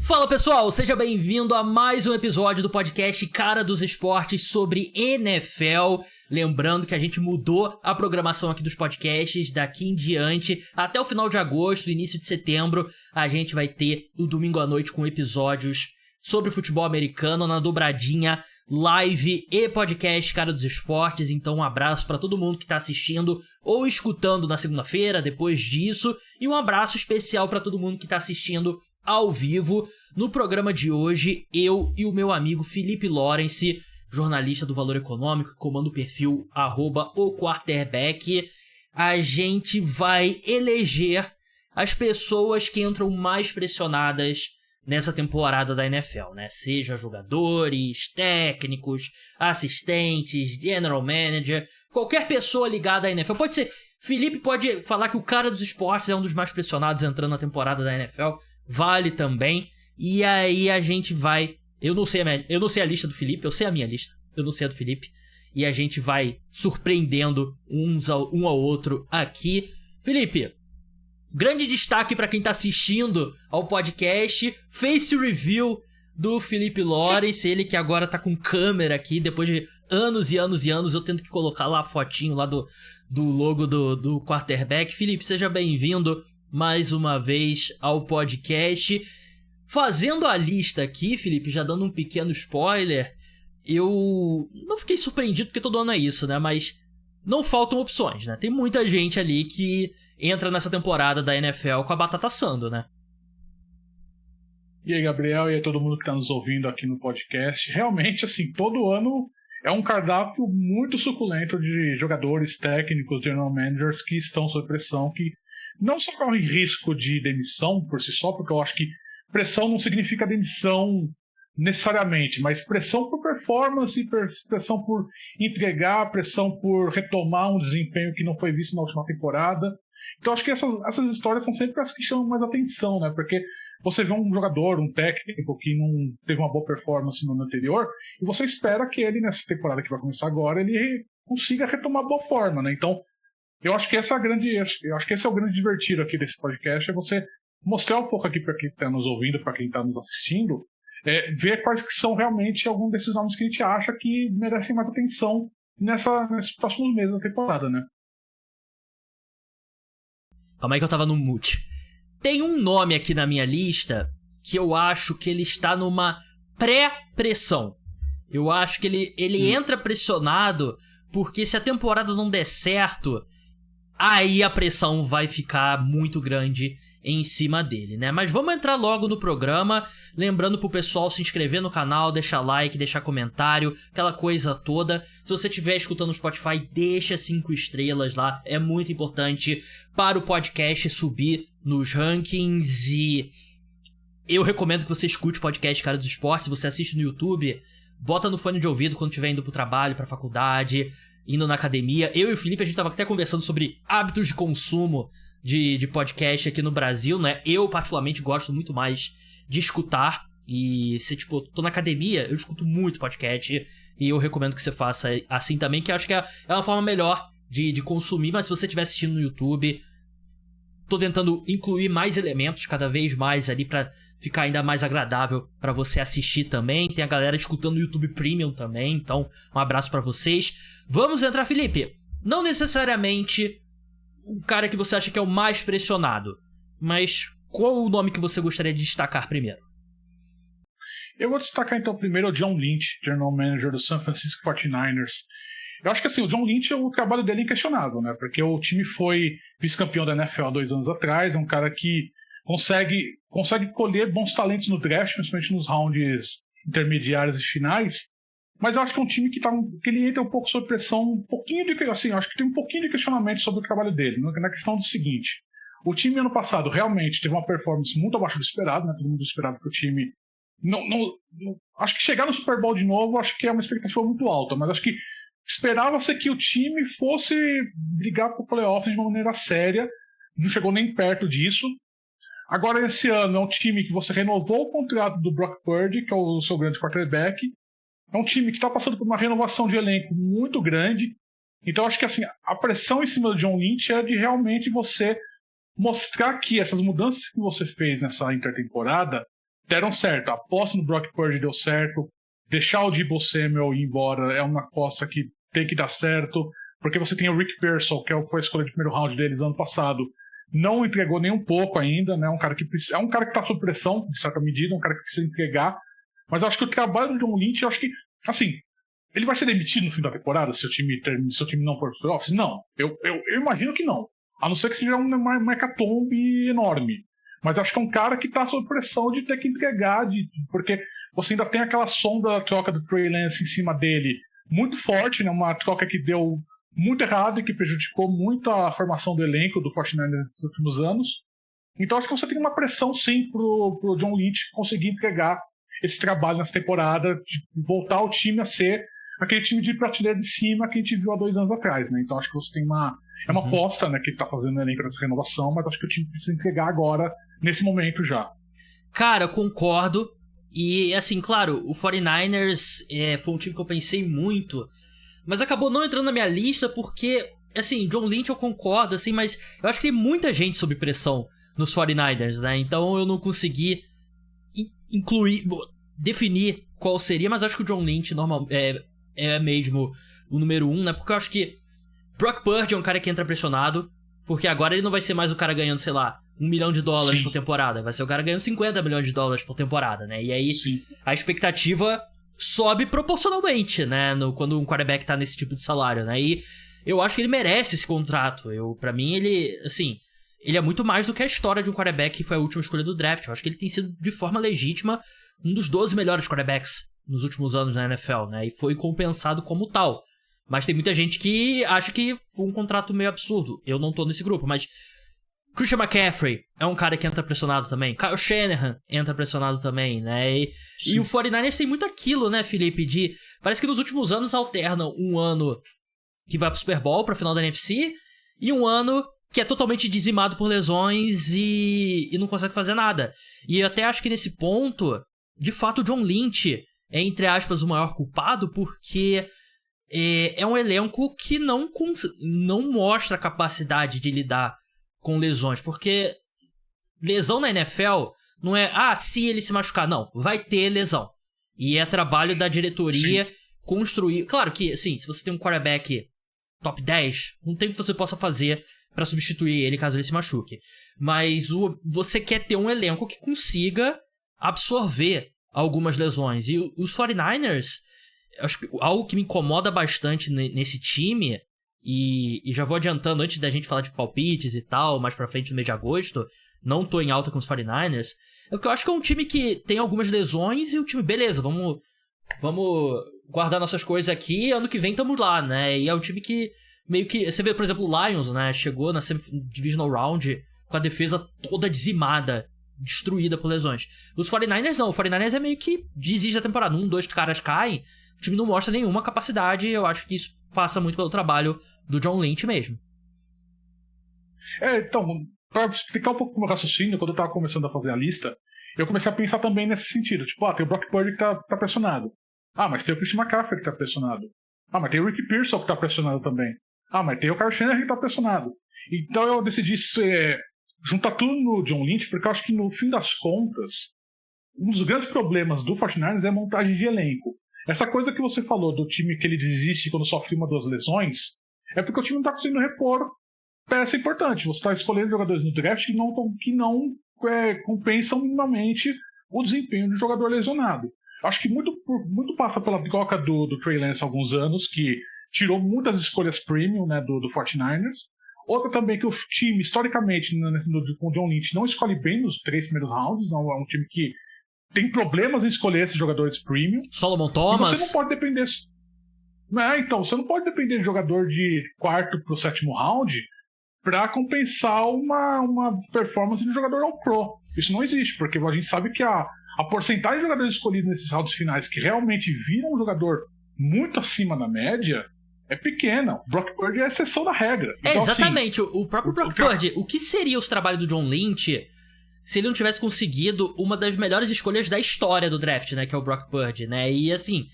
Fala pessoal, seja bem-vindo a mais um episódio do podcast Cara dos Esportes sobre NFL. Lembrando que a gente mudou a programação aqui dos podcasts. Daqui em diante, até o final de agosto, início de setembro, a gente vai ter o domingo à noite com episódios sobre futebol americano na dobradinha live e podcast Cara dos Esportes. Então um abraço para todo mundo que tá assistindo ou escutando na segunda-feira, depois disso. E um abraço especial para todo mundo que tá assistindo ao vivo. No programa de hoje, eu e o meu amigo Felipe Lawrence, jornalista do Valor Econômico, que comanda o perfil @oquarterback, a gente vai eleger as pessoas que entram mais pressionadas nessa temporada da NFL, né? Seja jogadores, técnicos, assistentes, general manager, qualquer pessoa ligada à NFL. Pode ser, Felipe pode falar que o cara dos esportes é um dos mais pressionados entrando na temporada da NFL. Vale também. E aí a gente vai... Eu não sei a lista do Felipe, eu sei a minha lista. Eu não sei a do Felipe. E a gente vai surpreendendo um ao outro aqui. Felipe, grande destaque para quem tá assistindo ao podcast. Face Review do Felipe Lawrence. Ele que agora tá com câmera aqui. Depois de anos e anos e anos, eu tento que colocar lá a fotinho lá do logo do quarterback. Felipe, seja bem-vindo mais uma vez ao podcast. Fazendo a lista aqui, Felipe, já dando um pequeno spoiler, eu não fiquei surpreendido porque todo ano é isso, né? Mas não faltam opções, né? Tem muita gente ali que entra nessa temporada da NFL com a batata assando, né? E aí, Gabriel, e aí todo mundo que está nos ouvindo aqui no podcast. Realmente, assim, todo ano é um cardápio muito suculento de jogadores, técnicos, general managers que estão sob pressão, que não só correm risco de demissão por si só, porque eu acho que pressão não significa demissão necessariamente, mas pressão por performance, pressão por entregar, pressão por retomar um desempenho que não foi visto na última temporada. Então acho que essas histórias são sempre as que chamam mais atenção, né? Porque você vê um jogador, um técnico que não teve uma boa performance no ano anterior, e você espera que ele, nessa temporada que vai começar agora, ele consiga retomar boa forma, né? Então eu acho que esse é o grande divertido aqui desse podcast, é você mostrar um pouco aqui para quem está nos ouvindo, para quem está nos assistindo, ver quais que são realmente alguns desses nomes que a gente acha que merecem mais atenção nesses próximos meses da temporada, né? Calma aí que eu tava no mute. Tem um nome aqui na minha lista que eu acho que ele está numa pré-pressão. Eu acho que ele entra pressionado porque se a temporada não der certo, aí a pressão vai ficar muito grande em cima dele, né? Mas vamos entrar logo no programa, lembrando pro pessoal se inscrever no canal, deixar like, deixar comentário, aquela coisa toda. Se você estiver escutando no Spotify, deixa 5 estrelas lá, é muito importante para o podcast subir nos rankings. E eu recomendo que você escute o podcast Cara dos Esportes. Se você assiste no YouTube, bota no fone de ouvido quando estiver indo pro trabalho, pra faculdade, indo na academia. Eu e o Felipe, a gente tava até conversando sobre hábitos de consumo de podcast aqui no Brasil, né? Eu, particularmente, gosto muito mais de escutar. E se, tipo, tô na academia, eu escuto muito podcast. E eu recomendo que você faça assim também, que eu acho que é uma forma melhor de consumir. Mas se você estiver assistindo no YouTube, tô tentando incluir mais elementos cada vez mais ali pra ficar ainda mais agradável pra você assistir também. Tem a galera escutando no YouTube Premium também, então um abraço pra vocês. Vamos entrar, Felipe. Não necessariamente o cara que você acha que é o mais pressionado, mas qual o nome que você gostaria de destacar primeiro? Eu vou destacar então primeiro o John Lynch, General Manager do San Francisco 49ers. Eu acho que assim, o John Lynch, o trabalho dele é inquestionável, né? Porque o time foi vice-campeão da NFL há 2 anos atrás, é um cara que consegue colher bons talentos no draft, principalmente nos rounds intermediários e finais. Mas eu acho que é um time que ele entra um pouco sob pressão, acho que tem um pouquinho de questionamento sobre o trabalho dele, na questão do seguinte: o time ano passado realmente teve uma performance muito abaixo do esperado, né? Todo mundo esperava que o time acho que chegar no Super Bowl de novo, acho que é uma expectativa muito alta, mas acho que esperava-se que o time fosse brigar por playoffs de uma maneira séria, não chegou nem perto disso. Agora esse ano é um time que você renovou o contrato do Brock Purdy, que é o seu grande quarterback. É um time que está passando por uma renovação de elenco muito grande. Então acho que assim, a pressão em cima do John Lynch é de realmente você mostrar que essas mudanças que você fez nessa intertemporada deram certo. A aposta no Brock Purdy deu certo. Deixar o Deebo Samuel ir embora é uma aposta que tem que dar certo. Porque você tem o Rick Pearsall, que foi a escolha de primeiro round deles ano passado. Não entregou nem um pouco ainda, né? É um cara que tá sob pressão, de certa medida, um cara que precisa entregar. Mas eu acho que o trabalho do John Lynch, eu acho que, assim, ele vai ser demitido no fim da temporada se o time não for para os playoffs? Não. Eu imagino que não. A não ser que seja uma hecatombe enorme. Mas eu acho que é um cara que tá sob pressão de ter que entregar, porque você ainda tem aquela sonda da troca do Trey Lance em cima dele muito forte, né? Uma troca que deu muito errado e que prejudicou muito a formação do elenco do 49ers nos últimos anos. Então acho que você tem uma pressão sim pro John Lynch conseguir entregar esse trabalho nessa temporada, de voltar o time a ser aquele time de prateleira de cima que a gente viu há 2 anos atrás, né? Então acho que você tem uma aposta, né, que ele tá fazendo no elenco nessa renovação, mas acho que o time precisa entregar agora, nesse momento já. Cara, concordo. E assim, claro, o 49ers foi um time que eu pensei muito, mas acabou não entrando na minha lista porque, assim, John Lynch eu concordo, assim, mas eu acho que tem muita gente sob pressão nos 49ers, né? Então eu não consegui definir qual seria, mas acho que o John Lynch é mesmo o número 1, né? Porque eu acho que Brock Purdy é um cara que entra pressionado, porque agora ele não vai ser mais o cara ganhando, sei lá, $1 milhão por temporada, vai ser o cara ganhando $50 milhões por temporada, né? E aí a expectativa sobe proporcionalmente, né? Quando um quarterback tá nesse tipo de salário, né? E eu acho que ele merece esse contrato. Pra mim, ele, assim, ele é muito mais do que a história de um quarterback que foi a última escolha do draft. Eu acho que ele tem sido, de forma legítima, um dos 12 melhores quarterbacks nos últimos anos na NFL, né? E foi compensado como tal. Mas tem muita gente que acha que foi um contrato meio absurdo. Eu não tô nesse grupo, mas Christian McCaffrey é um cara que entra pressionado também. Kyle Shanahan entra pressionado também, né? E o 49ers tem muito aquilo, né, Felipe? Parece que nos últimos anos alternam um ano que vai pro Super Bowl, pra final da NFC, e um ano que é totalmente dizimado por lesões e não consegue fazer nada. E eu até acho que nesse ponto, de fato, o John Lynch é, entre aspas, o maior culpado, porque é um elenco que não mostra a capacidade de lidar com lesões, porque lesão na NFL não é, se ele se machucar, não, vai ter lesão. E é trabalho da diretoria construir. Claro que, assim, se você tem um quarterback top 10, não tem o que você possa fazer pra substituir ele caso ele se machuque. Mas você quer ter um elenco que consiga absorver algumas lesões. E os 49ers, acho que algo que me incomoda bastante nesse time, e já vou adiantando antes da gente falar de palpites e tal, mais pra frente no mês de agosto, não tô em alta com os 49ers, é porque eu acho que é um time que tem algumas lesões e o time, beleza, vamos guardar nossas coisas aqui, ano que vem tamo lá, né? E é um time que meio que, você vê, por exemplo, o Lions, né? Chegou na Divisional Round com a defesa toda dizimada, destruída por lesões. Os 49ers não, o 49ers é meio que desiste da temporada. 2 caras caem, o time não mostra nenhuma capacidade, eu acho que isso passa muito pelo trabalho do John Lynch mesmo. Então, pra explicar um pouco o meu raciocínio, quando eu tava começando a fazer a lista, eu comecei a pensar também nesse sentido. Tipo, tem o Brock Purdy que tá pressionado. Mas tem o Christian McCaffrey que tá pressionado. Mas tem o Rick Pearsall que tá pressionado também. Mas tem o Kyle Shanahan que tá pressionado. Então eu decidi juntar tudo no John Lynch, porque eu acho que no fim das contas, um dos grandes problemas do 49ers é a montagem de elenco. Essa coisa que você falou do time que ele desiste quando sofre 1 ou 2 lesões, é porque o time não tá conseguindo repor peça importante. Você tá escolhendo jogadores no draft que não compensam minimamente o desempenho do jogador lesionado. Acho que muito passa pela troca do Trey Lance há alguns anos, que tirou muitas escolhas premium, né, do 49ers. Outra também que o time, historicamente, com o John Lynch, não escolhe bem nos 3 primeiros rounds. Não, é um time que tem problemas em escolher esses jogadores premium. Solomon Thomas. E você não pode depender... Então, você não pode depender de jogador de 4º pro 7º round para compensar uma performance de jogador all pro. Isso não existe, porque a gente sabe que a porcentagem de jogadores escolhidos nesses rounds finais que realmente viram um jogador muito acima da média é pequena. O Brock Purdy é a exceção da regra. Então, exatamente. Assim, o próprio Brock Purdy, o que seria os trabalhos do John Lynch se ele não tivesse conseguido uma das melhores escolhas da história do draft, né? Que é o Brock Purdy, né? E assim,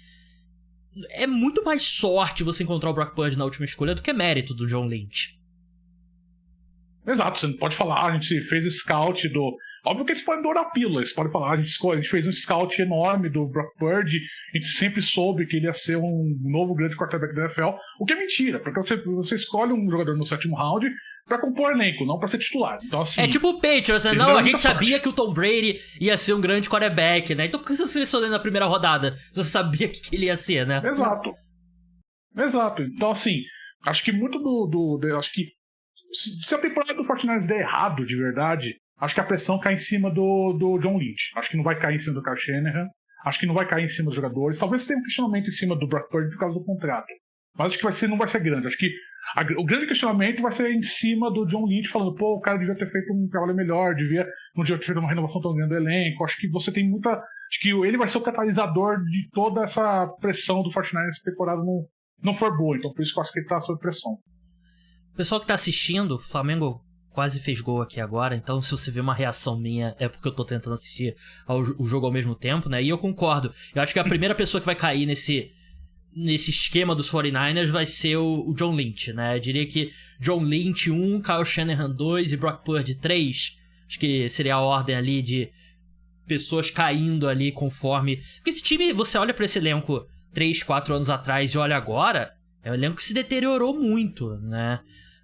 é muito mais sorte você encontrar o Brock Purdy na última escolha do que mérito do John Lynch. Exato, você não pode falar, a gente fez scout Óbvio que eles podem dourar a pílula, eles podem falar, a gente fez um scout enorme do Brock Purdy, a gente sempre soube que ele ia ser um novo grande quarterback da NFL, o que é mentira, porque você escolhe um jogador no 7º round pra compor elenco, não pra ser titular. Então, assim, é tipo o Patriots, né? Não, a gente sabia que o Tom Brady ia ser um grande quarterback, né? Então por que você selecionou na primeira rodada? Você sabia que ele ia ser, né? Exato. Então, assim, acho que muito acho que se a temporada do 49ers der errado, de verdade, acho que a pressão cai em cima do John Lynch. Acho que não vai cair em cima do Kyle Shanahan. Acho que não vai cair em cima dos jogadores. Talvez tenha um questionamento em cima do Brock Purdy por causa do contrato. Mas acho que não vai ser grande. Acho que o grande questionamento vai ser em cima do John Lynch, falando, pô, o cara devia ter feito um trabalho melhor, não devia ter feito uma renovação tão grande do elenco. Acho que você tem muita... Acho que ele vai ser o catalisador de toda essa pressão do 49ers se a temporada não for boa. Então por isso que eu acho que ele tá sob pressão. O pessoal que tá assistindo, o Flamengo quase fez gol aqui agora, então se você vê uma reação minha é porque eu tô tentando assistir o jogo ao mesmo tempo, né? E eu concordo. Eu acho que a primeira pessoa que vai cair nesse esquema dos 49ers vai ser o John Lynch, né? Eu diria que John Lynch 1, Kyle Shanahan 2 e Brock Purdy 3. Acho que seria a ordem ali de pessoas caindo ali conforme... Porque esse time, você olha pra esse elenco 3, 4 anos atrás e olha agora, é um elenco que se deteriorou muito, né?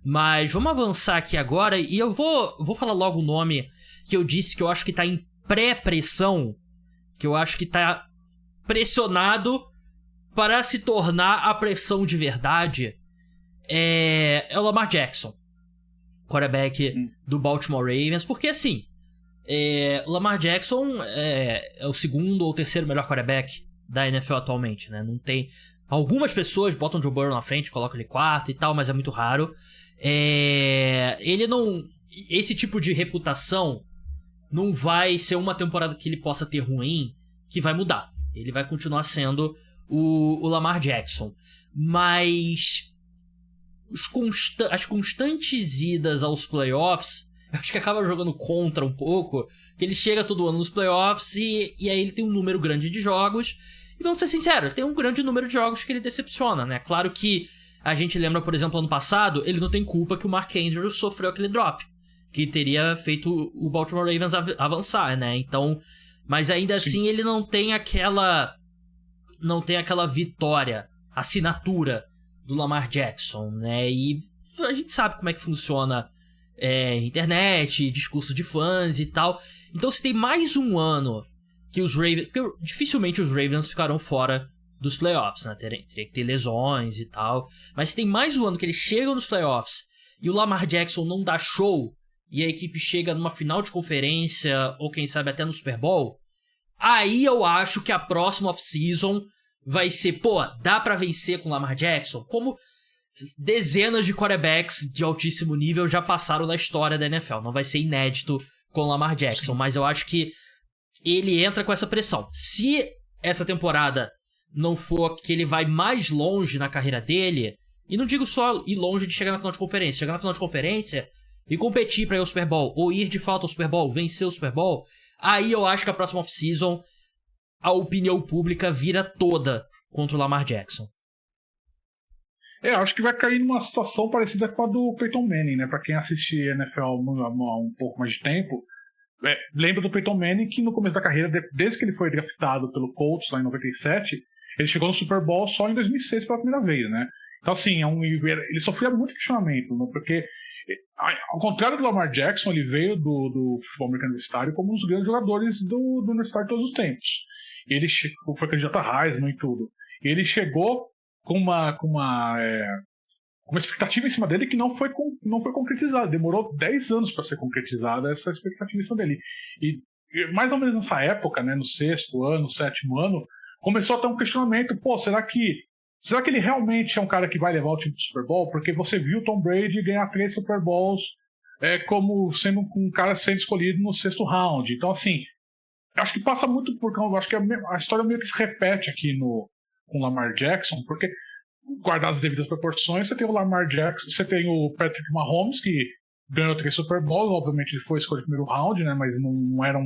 Mas vamos avançar aqui agora e eu vou falar logo o nome que eu disse que eu acho que tá em pré-pressão, que eu acho que tá pressionado para se tornar a pressão de verdade. É o Lamar Jackson, quarterback do Baltimore Ravens, porque assim, o Lamar Jackson é o segundo ou terceiro melhor quarterback da NFL atualmente, né? Não tem... Algumas pessoas botam o Joe Burrow na frente, colocam ele quarto e tal, mas é muito raro. Ele não... Esse tipo de reputação não vai ser uma temporada que ele possa ter ruim que vai mudar. Ele vai continuar sendo o Lamar Jackson. Mas as constantes idas aos playoffs, eu acho que acaba jogando contra um pouco, que ele chega todo ano nos playoffs e aí ele tem um número grande de jogos. E vamos ser sinceros, tem um grande número de jogos que ele decepciona, né? Claro que a gente lembra, por exemplo, ano passado, ele não tem culpa que o Mark Andrews sofreu aquele drop, que teria feito o Baltimore Ravens avançar, né? Então, mas ainda assim ele não tem aquela vitória, assinatura do Lamar Jackson, né? E a gente sabe como é que funciona internet, discurso de fãs e tal. Então se tem mais um ano que os Ravens... Porque dificilmente os Ravens ficarão fora dos playoffs, né? Teria que ter lesões e tal. Mas se tem mais um ano que eles chegam nos playoffs e o Lamar Jackson não dá show e a equipe chega numa final de conferência ou quem sabe até no Super Bowl, aí eu acho que a próxima off-season vai ser, dá pra vencer com o Lamar Jackson? Como dezenas de quarterbacks de altíssimo nível já passaram na história da NFL. Não vai ser inédito com o Lamar Jackson, mas eu acho que ele entra com essa pressão. Se essa temporada não for que ele vai mais longe na carreira dele, e não digo só ir longe de chegar na final de conferência, chegar na final de conferência e competir pra ir ao Super Bowl, ou ir de fato ao Super Bowl, vencer o Super Bowl, aí eu acho que a próxima off-season a opinião pública vira toda contra o Lamar Jackson. Acho que vai cair numa situação parecida com a do Peyton Manning, né? Pra quem assiste NFL há um pouco mais de tempo, lembra do Peyton Manning que no começo da carreira, desde que ele foi draftado pelo Colts lá em 97, ele chegou no Super Bowl só em 2006 pela primeira vez, né? Então assim, ele sofria muito questionamento, né? Porque ao contrário do Lamar Jackson, ele veio do futebol americano universitário como um dos grandes jogadores do universitário de todos os tempos. Ele foi candidato a Heisman e tudo. E ele chegou com uma expectativa em cima dele que não foi concretizada. Demorou 10 anos para ser concretizada essa expectativa em cima dele. E mais ou menos nessa época, né, no 6º ano, 7º ano, começou a ter um questionamento. Será que ele realmente é um cara que vai levar o time pro Super Bowl? Porque você viu Tom Brady ganhar 3 Super Bowls como sendo um cara sendo escolhido no 6º round. Então, assim, acho que passa muito por causa... Acho que a história meio que se repete aqui com o Lamar Jackson, porque, guardadas as devidas proporções, você tem o Lamar Jackson, você tem o Patrick Mahomes, que ganhou 3 Super Bowls, obviamente ele foi escolhido no primeiro round, né, mas não era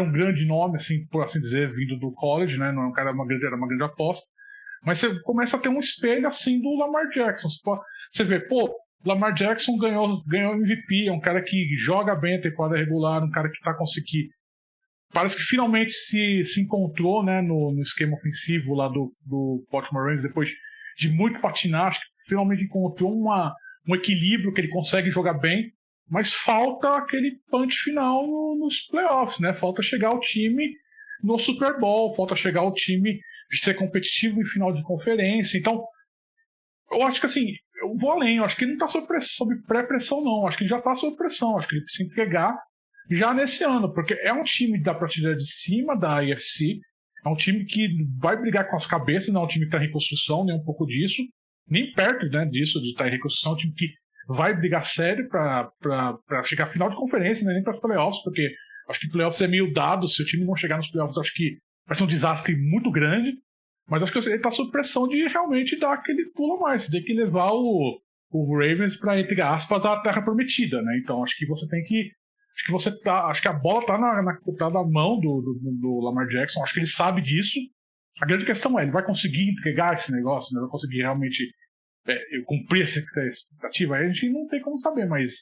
um grande nome, assim, por assim dizer, vindo do college, né, não era um cara, era uma grande aposta. Mas você começa a ter um espelho assim do Lamar Jackson. Você vê, Lamar Jackson ganhou MVP, é um cara que joga bem a temporada regular, um cara que tá conseguindo. Parece que finalmente se encontrou, né, no esquema ofensivo lá do Baltimore Ravens, depois de muito patinar, acho que finalmente encontrou um equilíbrio que ele consegue jogar bem, mas falta aquele punch final nos playoffs, né? Falta chegar o time no Super Bowl, falta chegar o time de ser competitivo em final de conferência. Então, eu acho que assim, eu vou além, eu acho que ele não está sob pré-pressão, não. Eu acho que ele já está sob pressão, eu acho que ele precisa entregar já nesse ano, porque é um time da prateleira de cima da AFC, é um time que vai brigar com as cabeças, não é um time que está em reconstrução, nem um pouco disso, nem perto, né, disso, de estar em reconstrução, é um time que vai brigar sério para chegar à final de conferência, né, nem para os playoffs, porque acho que playoffs é meio dado, se o time não chegar nos playoffs, acho que vai ser um desastre muito grande, mas acho que ele está sob pressão de realmente dar aquele pulo a mais, tem que levar o Ravens para, entre aspas, a terra prometida, né, então acho que você tem que acho que a bola tá na mão do Lamar Jackson, acho que ele sabe disso. A grande questão é, ele vai conseguir entregar esse negócio, né? Vai conseguir realmente cumprir essa expectativa? Aí a gente não tem como saber, mas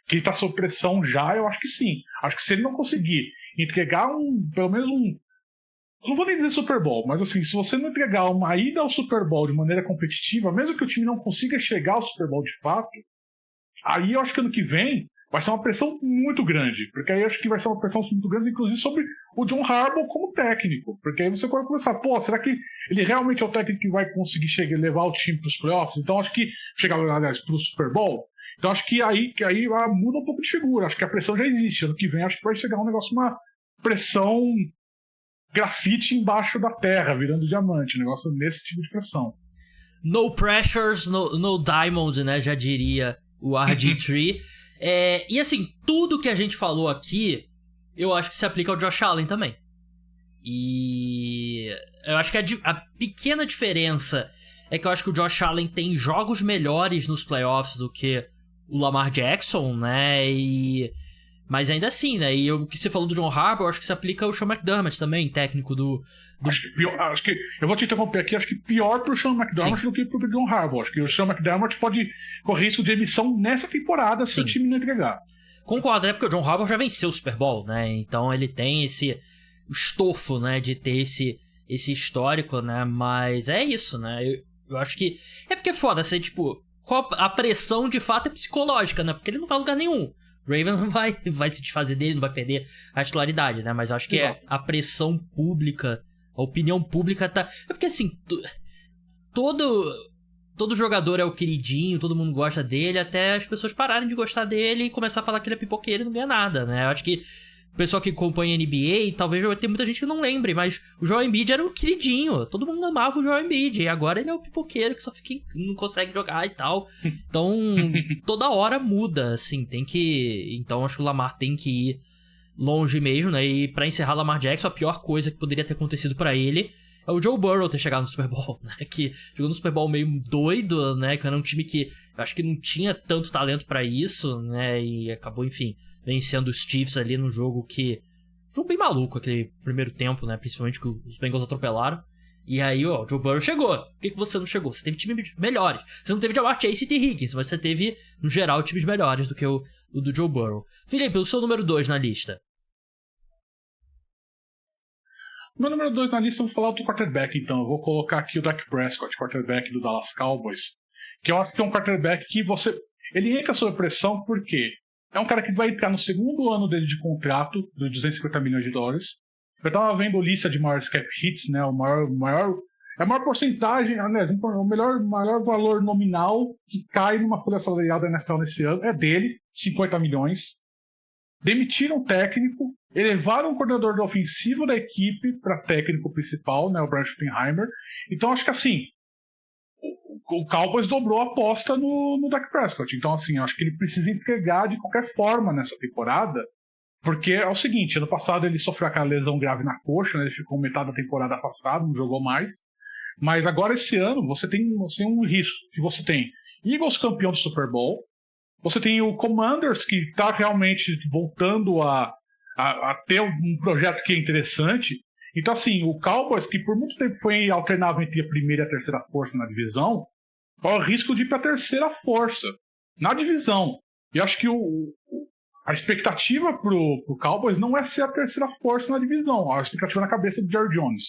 que ele tá sob pressão já, eu acho que sim. Acho que se ele não conseguir entregar pelo menos não vou nem dizer Super Bowl, mas assim, se você não entregar uma ida ao Super Bowl de maneira competitiva, mesmo que o time não consiga chegar ao Super Bowl de fato, aí eu acho que ano que vem vai ser uma pressão muito grande, porque aí acho que vai ser uma pressão muito grande, inclusive sobre o John Harbaugh como técnico, porque aí você pode começar, será que ele realmente é o técnico que vai conseguir levar o time para os playoffs? Então acho que chegar, aliás, para o Super Bowl, então acho que aí muda um pouco de figura, acho que a pressão já existe, ano que vem acho que vai chegar um negócio, uma pressão grafite embaixo da terra, virando diamante, um negócio nesse tipo de pressão. No pressures, no diamond, né, já diria o RG3. E assim, tudo que a gente falou aqui, eu acho que se aplica ao Josh Allen também. E eu acho que a pequena diferença é que eu acho que o Josh Allen tem jogos melhores nos playoffs do que o Lamar Jackson, né? Mas ainda assim, né? E o que você falou do John Harbaugh, eu acho que se aplica ao Sean McDermott também, técnico do... Acho que eu vou te interromper aqui, acho que pior pro Sean McDermott do que pro John Harbaugh. Acho que o Sean McDermott pode correr risco de emissão nessa temporada se o time não entregar. Concordo, né? Porque o John Harbaugh já venceu o Super Bowl, né? Então ele tem esse estofo, né? De ter esse histórico, né? Mas é isso, né? Eu acho que... É porque é foda, você, tipo... A pressão, de fato, é psicológica, né? Porque ele não vai a lugar nenhum. O Ravens não vai se desfazer dele, não vai perder a titularidade, né? Mas eu acho que a pressão pública, a opinião pública tá... É porque, assim, todo jogador é o queridinho, todo mundo gosta dele, até as pessoas pararem de gostar dele e começar a falar que ele é pipoqueiro e não ganha nada, né? Eu acho que o pessoal que acompanha NBA, talvez vai ter muita gente que não lembre, mas o Joel Embiid era o queridinho, todo mundo amava o Joel Embiid, e agora ele é o pipoqueiro que só não consegue jogar e tal. Então, toda hora muda, assim, então acho que o Lamar tem que ir longe mesmo, né? E pra encerrar Lamar Jackson, a pior coisa que poderia ter acontecido pra ele é o Joe Burrow ter chegado no Super Bowl, né? Que jogou no Super Bowl meio doido, né? Que era um time que eu acho que não tinha tanto talento pra isso, né? E acabou, enfim, vencendo os Chiefs ali no jogo jogo bem maluco, aquele primeiro tempo, né? Principalmente que os Bengals atropelaram. E aí, o Joe Burrow chegou. Por que você não chegou? Você teve times melhores. Você não teve Jamar Chase e T. Higgins, mas você teve, no geral, times melhores do que o do Joe Burrow. Felipe, o seu número 2 na lista. Meu número 2 na lista, eu vou falar do quarterback, então. Eu vou colocar aqui o Dak Prescott, quarterback do Dallas Cowboys. Que eu acho que é um quarterback que ele entra sob pressão porque é um cara que vai entrar no segundo ano dele de contrato, de 250 milhões de dólares. Eu estava vendo a lista de maiores cap hits, né? A maior porcentagem, aliás, o maior valor nominal que cai numa folha salarial da NFL nesse ano é dele, 50 milhões. Demitiram o técnico, elevaram o coordenador ofensivo da equipe para técnico principal, né, o Brian Schottenheimer. Então acho que assim, o Cowboys dobrou a aposta no Dak Prescott. Então assim, acho que ele precisa entregar de qualquer forma nessa temporada, porque é o seguinte, ano passado ele sofreu aquela lesão grave na coxa, né, ele ficou metade da temporada afastado, não jogou mais. Mas agora esse ano você tem um risco, que você tem Eagles campeão do Super Bowl, você tem o Commanders que está realmente voltando a ter um projeto que é interessante. Então, assim, o Cowboys, que por muito tempo foi alternável entre a primeira e a terceira força na divisão, corre o risco de ir para a terceira força. na divisão. E acho que a expectativa pro Cowboys não é ser a terceira força na divisão. A expectativa na cabeça do Jerry Jones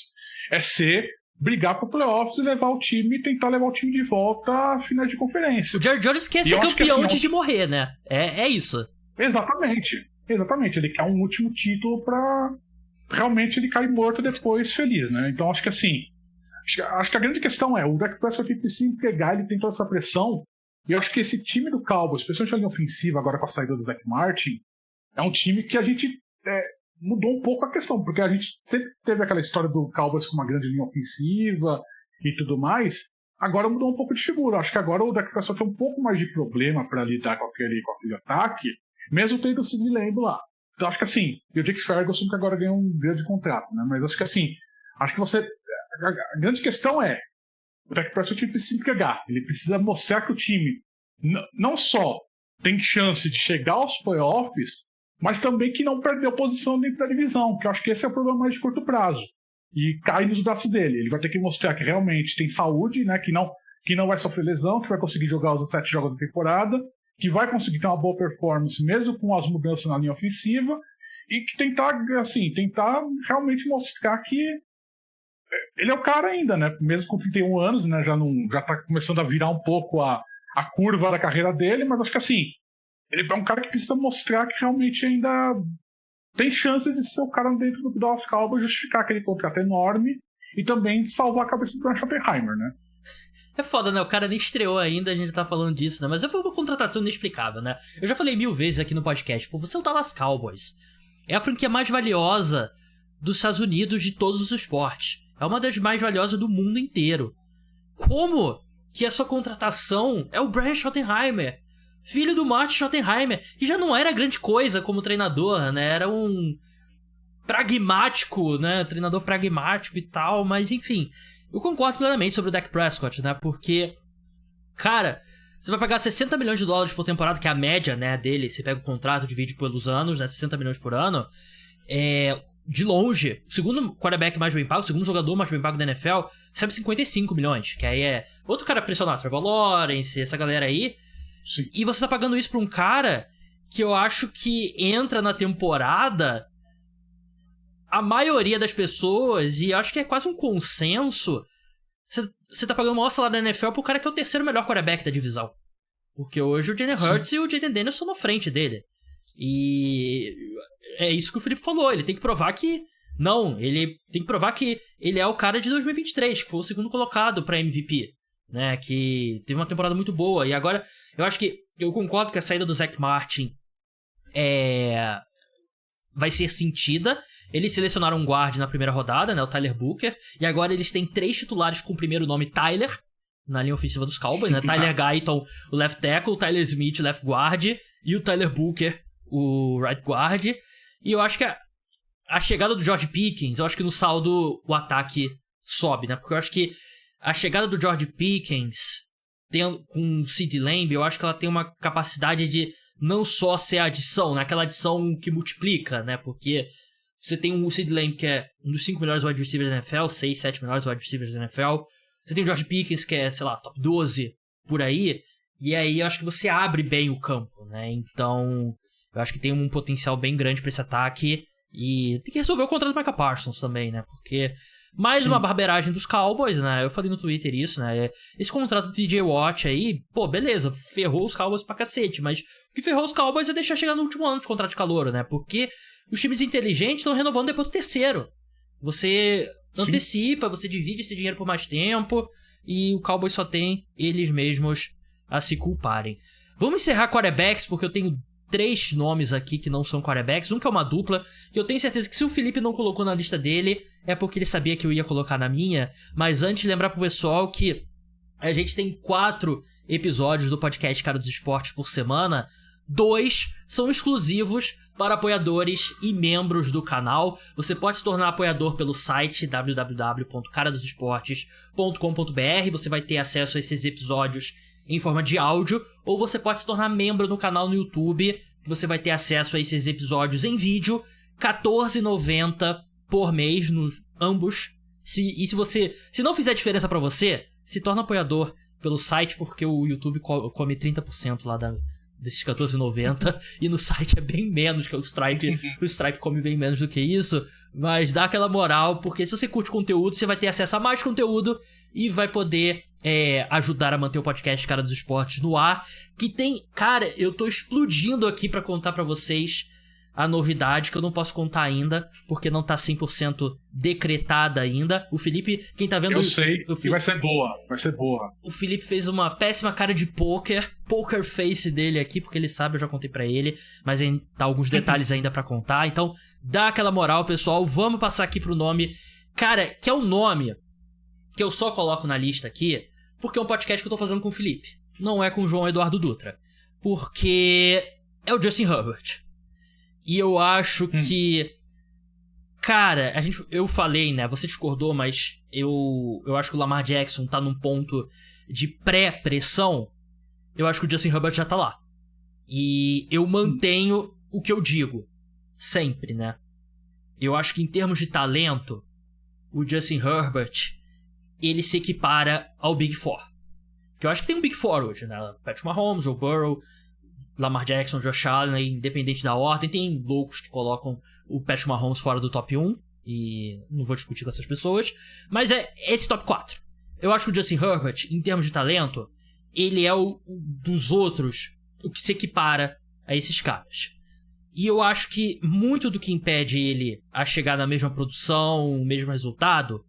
é ser brigar pro playoffs e levar o time, tentar levar o time de volta à final de conferência. O Jerry Jones quer ser campeão antes de morrer, né? É isso. Exatamente. Ele quer um último título pra realmente ele cair morto depois feliz, né? Então acho que assim, acho que a grande questão é, o Dak Prescott tem que se entregar, ele tem toda essa pressão, e eu acho que esse time do Cowboys, especialmente a linha ofensiva, agora com a saída do Zach Martin, é um time que a gente mudou um pouco a questão, porque a gente sempre teve aquela história do Cowboys com uma grande linha ofensiva e tudo mais, agora mudou um pouco de figura. Acho que agora o Dak Prescott tem um pouco mais de problema para lidar com aquele ataque, mesmo tendo o Sidney Lamb lá. Então acho que assim, e o Jake Ferguson que agora ganhou um grande contrato, né? Mas acho que assim, a grande questão é, o Dak Prescott precisa se entregar, ele precisa mostrar que o time não só tem chance de chegar aos playoffs, mas também que não perdeu posição dentro da divisão, que eu acho que esse é o problema mais de curto prazo. E cai nos braços dele. Ele vai ter que mostrar que realmente tem saúde, né? Que não vai sofrer lesão, que vai conseguir jogar os 17 jogos da temporada, que vai conseguir ter uma boa performance mesmo com as mudanças na linha ofensiva, e que tentar realmente mostrar que ele é o cara ainda, né? Mesmo com 31 anos, né? Já tá começando a virar um pouco a curva da carreira dele, mas acho que assim, ele é um cara que precisa mostrar que realmente ainda tem chance de ser o cara dentro do Dallas Cowboys, justificar aquele contrato enorme e também salvar a cabeça do Brian Schottenheimer, né? É foda, né? O cara nem estreou ainda, a gente tá falando disso, né? Mas foi uma contratação inexplicável, né? Eu já falei 1000 vezes aqui no podcast, pô, você é o Dallas Cowboys. É a franquia mais valiosa dos Estados Unidos de todos os esportes. É uma das mais valiosas do mundo inteiro. Como que a sua contratação é o Brian Schottenheimer, filho do Martin Schottenheimer, que já não era grande coisa como treinador, né? Era um pragmático, né? Treinador pragmático e tal, mas enfim. Eu concordo plenamente sobre o Dak Prescott, né? Porque, cara, você vai pagar 60 milhões de dólares por temporada, que é a média, né, dele. Você pega o contrato, divide pelos anos, né? 60 milhões por ano. De longe, o segundo quarterback mais bem pago, o segundo jogador mais bem pago da NFL, recebe 55 milhões. Que aí é outro cara pressionado, Trevor Lawrence, essa galera aí. Sim. E você tá pagando isso pra um cara que eu acho que entra na temporada, a maioria das pessoas, e acho que é quase um consenso, você tá pagando o maior salário da NFL pro cara que é o terceiro melhor quarterback da divisão. Porque hoje o Jalen Hurts e o Jayden Daniels estão na frente dele. E é isso que o Felipe falou, ele tem que provar que... Não, ele tem que provar que ele é o cara de 2023, que foi o segundo colocado pra MVP, né, que teve uma temporada muito boa. E agora, eu acho que eu concordo que a saída do Zach Martin vai ser sentida. Eles selecionaram um guard na primeira rodada, né, o Tyler Booker, e agora eles têm 3 titulares com o primeiro nome Tyler na linha ofensiva dos Cowboys, né? Tyler Guyton, o left tackle, o Tyler Smith, o left guard, e o Tyler Booker, o right guard. E eu acho que a chegada do George Pickens, eu acho que no saldo o ataque sobe, né? Porque eu acho que a chegada do George Pickens com o CeeDee Lamb, eu acho que ela tem uma capacidade de não só ser a adição, né? Aquela adição que multiplica, né? Porque você tem o CeeDee Lamb, que é um dos 5 melhores wide receivers da NFL, 6, 7 melhores wide receivers da NFL. Você tem o George Pickens, que é, sei lá, top 12 por aí. E aí eu acho que você abre bem o campo, né? Então, eu acho que tem um potencial bem grande pra esse ataque. E tem que resolver o contrato do Micah Parsons também, né? Porque mais uma barbeiragem dos Cowboys, né? Eu falei no Twitter isso, né? Esse contrato do TJ Watt aí, pô, beleza, ferrou os Cowboys pra cacete. Mas o que ferrou os Cowboys é deixar chegar no último ano de contrato de calouro, né? Porque os times inteligentes estão renovando depois do terceiro. Você antecipa, você divide esse dinheiro por mais tempo. E o Cowboys só tem eles mesmos a se culparem. Vamos encerrar quarterbacks, porque eu tenho 3 nomes aqui que não são quarterbacks. Um que é uma dupla, que eu tenho certeza que se o Felipe não colocou na lista dele, é porque ele sabia que eu ia colocar na minha. Mas antes, lembrar pro pessoal que a gente tem 4 episódios do podcast Cara dos Esportes por semana. 2 são exclusivos para apoiadores e membros do canal. Você pode se tornar apoiador pelo site www.caradosesportes.com.br. Você vai ter acesso a esses episódios em forma de áudio, ou você pode se tornar membro no canal no YouTube, que você vai ter acesso a esses episódios em vídeo, R$14,90 por mês, nos ambos. Se não fizer diferença pra você, se torna apoiador, pelo site, porque o YouTube come 30% lá desses R$14,90 e no site é bem menos que o Stripe. O Stripe come bem menos do que isso, mas dá aquela moral, porque se você curte conteúdo, você vai ter acesso a mais conteúdo e vai poder ajudar a manter o podcast Cara dos Esportes no ar, que tem... Cara, eu tô explodindo aqui pra contar pra vocês a novidade, que eu não posso contar ainda, porque não tá 100% decretada ainda. O Felipe, quem tá vendo... Eu sei, e vai ser boa. O Felipe fez uma péssima cara de poker face dele aqui, porque ele sabe, eu já contei pra ele, mas tá alguns detalhes ainda pra contar. Então, dá aquela moral, pessoal. Vamos passar aqui pro nome, cara, que é o nome que eu só coloco na lista aqui, porque é um podcast que eu tô fazendo com o Felipe. Não é com o João Eduardo Dutra. Porque é o Justin Herbert. E eu acho que... Cara, eu falei, né? Você discordou, mas eu acho que o Lamar Jackson tá num ponto de pré-pressão. Eu acho que o Justin Herbert já tá lá. E eu mantenho o que eu digo. Sempre, né? Eu acho que em termos de talento, o Justin Herbert, ele se equipara ao Big Four. Que eu acho que tem um Big Four hoje, né? Patrick Mahomes, Joe Burrow, Lamar Jackson, Josh Allen, independente da ordem. Tem loucos que colocam o Patrick Mahomes fora do top 1, e não vou discutir com essas pessoas, mas é esse top 4. Eu acho que o Justin Herbert, em termos de talento, ele é o dos outros, o que se equipara a esses caras. E eu acho que muito do que impede ele a chegar na mesma produção, o mesmo resultado,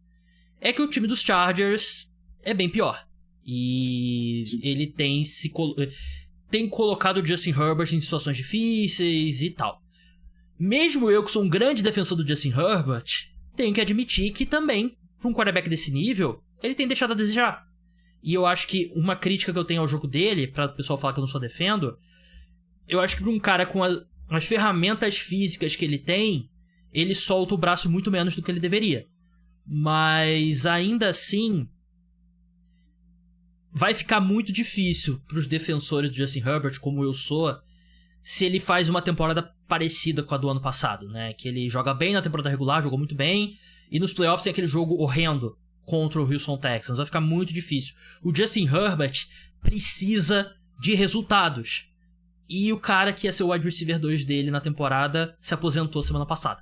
é que o time dos Chargers é bem pior. E ele tem colocado o Justin Herbert em situações difíceis e tal. Mesmo eu, que sou um grande defensor do Justin Herbert, tenho que admitir que também, para um quarterback desse nível, ele tem deixado a desejar. E eu acho que uma crítica que eu tenho ao jogo dele, para o pessoal falar que eu não só defendo, eu acho que para um cara com as ferramentas físicas que ele tem, ele solta o braço muito menos do que ele deveria. Mas ainda assim, vai ficar muito difícil pros defensores do Justin Herbert, como eu sou, se ele faz uma temporada parecida com a do ano passado, né? Que ele joga bem na temporada regular, jogou muito bem, e nos playoffs tem aquele jogo horrendo contra o Houston Texans. Vai ficar muito difícil. O Justin Herbert precisa de resultados. E o cara que ia ser o wide receiver 2 dele na temporada se aposentou semana passada.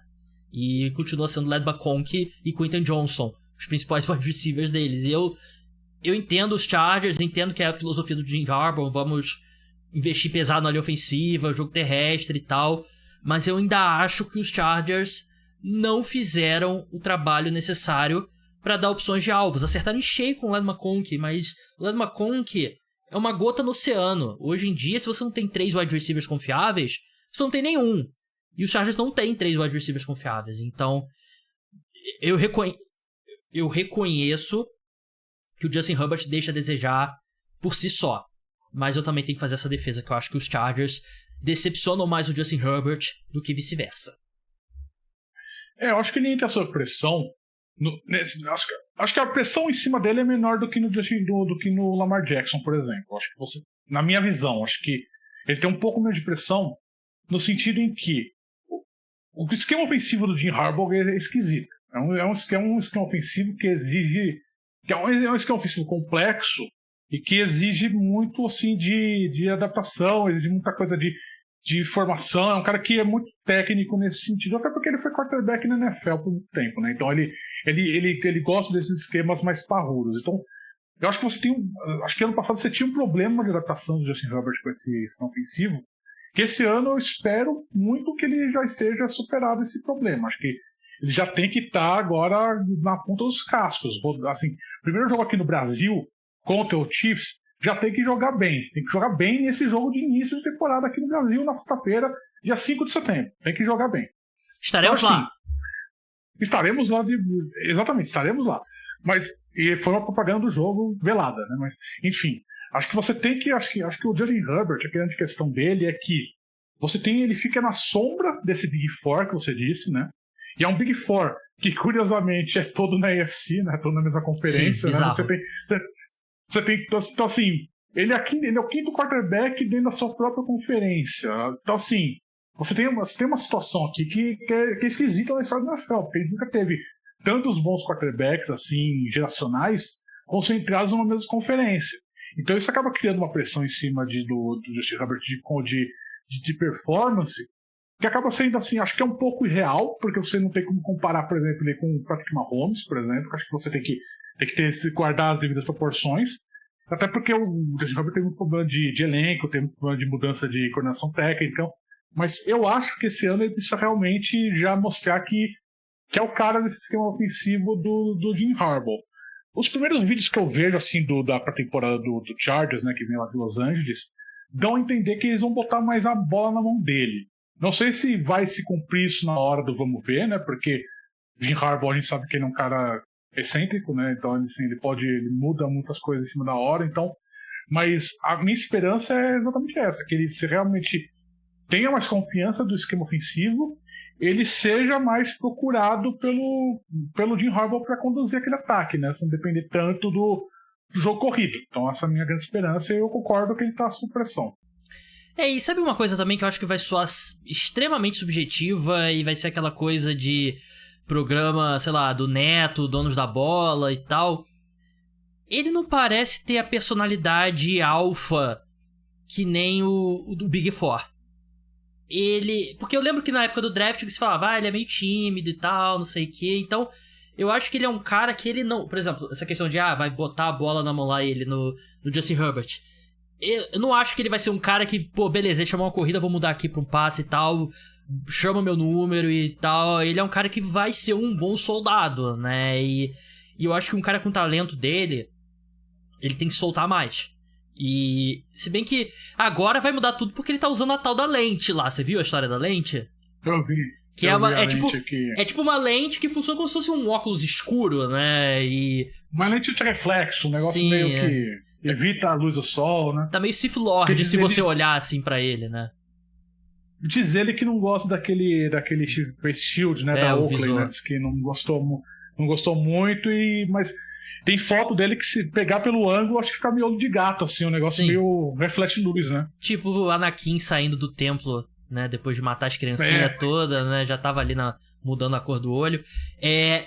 E continua sendo Led McConkey e Quentin Johnston, os principais wide receivers deles. E eu entendo os Chargers, entendo que é a filosofia do Jim Harbaugh, vamos investir pesado na linha ofensiva, jogo terrestre e tal, mas eu ainda acho que os Chargers não fizeram o trabalho necessário para dar opções de alvos. Acertaram em cheio com o Led McConkey, mas o Led McConkey é uma gota no oceano. Hoje em dia, se você não tem 3 wide receivers confiáveis, você não tem nenhum. E os Chargers não têm 3 wide receivers confiáveis. Então, eu reconheço que o Justin Herbert deixa a desejar por si só. Mas eu também tenho que fazer essa defesa, que eu acho que os Chargers decepcionam mais o Justin Herbert do que vice-versa. Eu acho que ele entra sob pressão. Acho que a pressão em cima dele é menor do que no Lamar Jackson, por exemplo. Acho que na minha visão, acho que ele tem um pouco menos de pressão no sentido em que o esquema ofensivo do Jim Harbaugh é esquisito. É um esquema ofensivo que exige... Que é um esquema ofensivo complexo e que exige muito assim, de adaptação, exige muita coisa de formação. É um cara que é muito técnico nesse sentido, até porque ele foi quarterback na NFL por muito tempo, né? Então ele gosta desses esquemas mais parrudos. Então, eu acho que acho que ano passado você tinha um problema de adaptação do Justin Herbert com esse esquema ofensivo, que esse ano eu espero muito que ele já esteja superado esse problema. Acho que ele já tem que estar agora na ponta dos cascos. Assim, primeiro jogo aqui no Brasil, contra o Chiefs, já tem que jogar bem. Tem que jogar bem nesse jogo de início de temporada aqui no Brasil, na sexta-feira, dia 5 de setembro. Tem que jogar bem. Estaremos lá. Estaremos lá. Exatamente, estaremos lá. Mas e foi uma propaganda do jogo velada, né? Mas, enfim, acho que você tem que... Acho que o Justin Herbert, a grande questão dele é que ele fica na sombra desse Big Four que você disse, né? E é um Big Four que, curiosamente, é todo na AFC, né? Todo na mesma conferência. Sim, né? Você tem. Então, assim, ele é o quinto quarterback dentro da sua própria conferência. Então, assim, você tem uma situação aqui que é esquisita na história do NFL, porque ele nunca teve tantos bons quarterbacks, assim, geracionais, concentrados numa mesma conferência. Então isso acaba criando uma pressão em cima do Justin Herbert de performance, que acaba sendo assim, acho que é um pouco irreal, porque você não tem como comparar, por exemplo, ele com o Patrick Mahomes, por exemplo. Acho que você tem que guardar as devidas proporções. Até porque o Justin Herbert tem muito problema de elenco, tem muito problema de mudança de coordenação técnica. Então, mas eu acho que esse ano ele precisa realmente já mostrar que é o cara desse esquema ofensivo do Jim Harbaugh. Os primeiros vídeos que eu vejo assim da pré-temporada do Chargers, né, que vem lá de Los Angeles, dão a entender que eles vão botar mais a bola na mão dele. Não sei se vai se cumprir isso na hora do vamos ver, né? Porque Jim Harbaugh a gente sabe que ele é um cara excêntrico, né? Então assim, ele muda muitas coisas em cima da hora. Então, mas a minha esperança é exatamente essa, que ele se realmente tenha mais confiança do esquema ofensivo, ele seja mais procurado pelo Jim Harbaugh para conduzir aquele ataque, né? Sem depender tanto do jogo corrido. Então essa é a minha grande esperança e eu concordo que ele está sob pressão. E sabe uma coisa também que eu acho que vai soar extremamente subjetiva e vai ser aquela coisa de programa, sei lá, do Neto, Donos da Bola e tal. Ele não parece ter a personalidade alfa que nem o do Big Four. Porque eu lembro que na época do draft que se falava, ele é meio tímido e tal, não sei o que. Então, eu acho que ele é um cara que ele não... Por exemplo, essa questão de, vai botar a bola na mão lá ele no Justin Herbert. Eu não acho que ele vai ser um cara que, beleza, ele chamou uma corrida, vou mudar aqui pra um passe e tal, chama meu número e tal. Ele é um cara que vai ser um bom soldado, né? E eu acho que um cara com o talento dele, ele tem que soltar mais. E se bem que agora vai mudar tudo porque ele tá usando a tal da lente lá. Você viu a história da lente? Eu vi. Que é tipo uma lente que funciona como se fosse um óculos escuro, né? E... uma lente de reflexo, um negócio meio que... evita a luz do sol, né? Tá meio Sith Lord se você olhar assim pra ele, né? Diz ele que não gosta daquele Face Shield, né? Da Oakley, né? Diz que não gostou muito, mas tem foto dele que se pegar pelo ângulo, acho que fica meio olho de gato, assim, um negócio meio reflete luz, né? Tipo o Anakin saindo do templo, né? Depois de matar as criancinhas todas, né? Já tava ali mudando a cor do olho.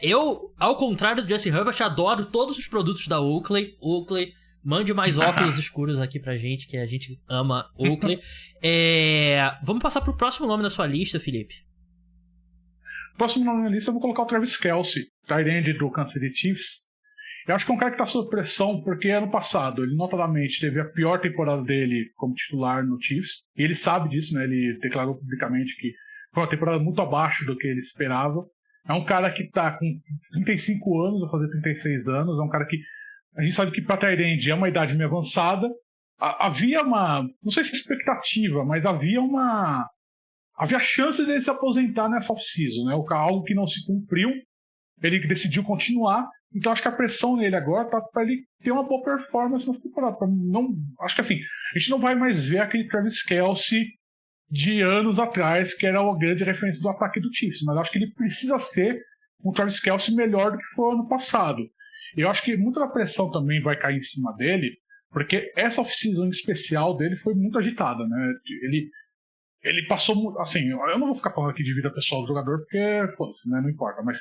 Eu, ao contrário do Justin Herbert, adoro todos os produtos da Oakley. Mande mais óculos escuros aqui pra gente, que a gente ama Oakley. Vamos passar pro próximo nome na sua lista, Felipe. Próximo nome na lista eu vou colocar o Travis Kelce, tight end do Kansas City Chiefs. Eu acho que é um cara que tá sob pressão, porque ano passado ele notadamente teve a pior temporada dele como titular no Chiefs. E ele sabe disso, né? Ele declarou publicamente que foi uma temporada muito abaixo do que ele esperava. É um cara que tá com 35 anos, vai fazer 36 anos. É um cara que a gente sabe que para tight end é uma idade meio avançada. Havia uma, não sei se expectativa, mas havia chance dele se aposentar nessa off-season, né? Algo que não se cumpriu. Ele decidiu continuar. Então acho que a pressão nele agora tá para ele ter uma boa performance nessa temporada. Acho que assim, a gente não vai mais ver aquele Travis Kelce de anos atrás, que era a grande referência do ataque do Chiefs. Mas acho que ele precisa ser um Travis Kelce melhor do que foi ano passado. Eu acho que muita da pressão também vai cair em cima dele, porque essa off-season especial dele foi muito agitada, né? Ele passou, assim, eu não vou ficar falando aqui de vida pessoal do jogador, porque foda-se, né? Não importa, mas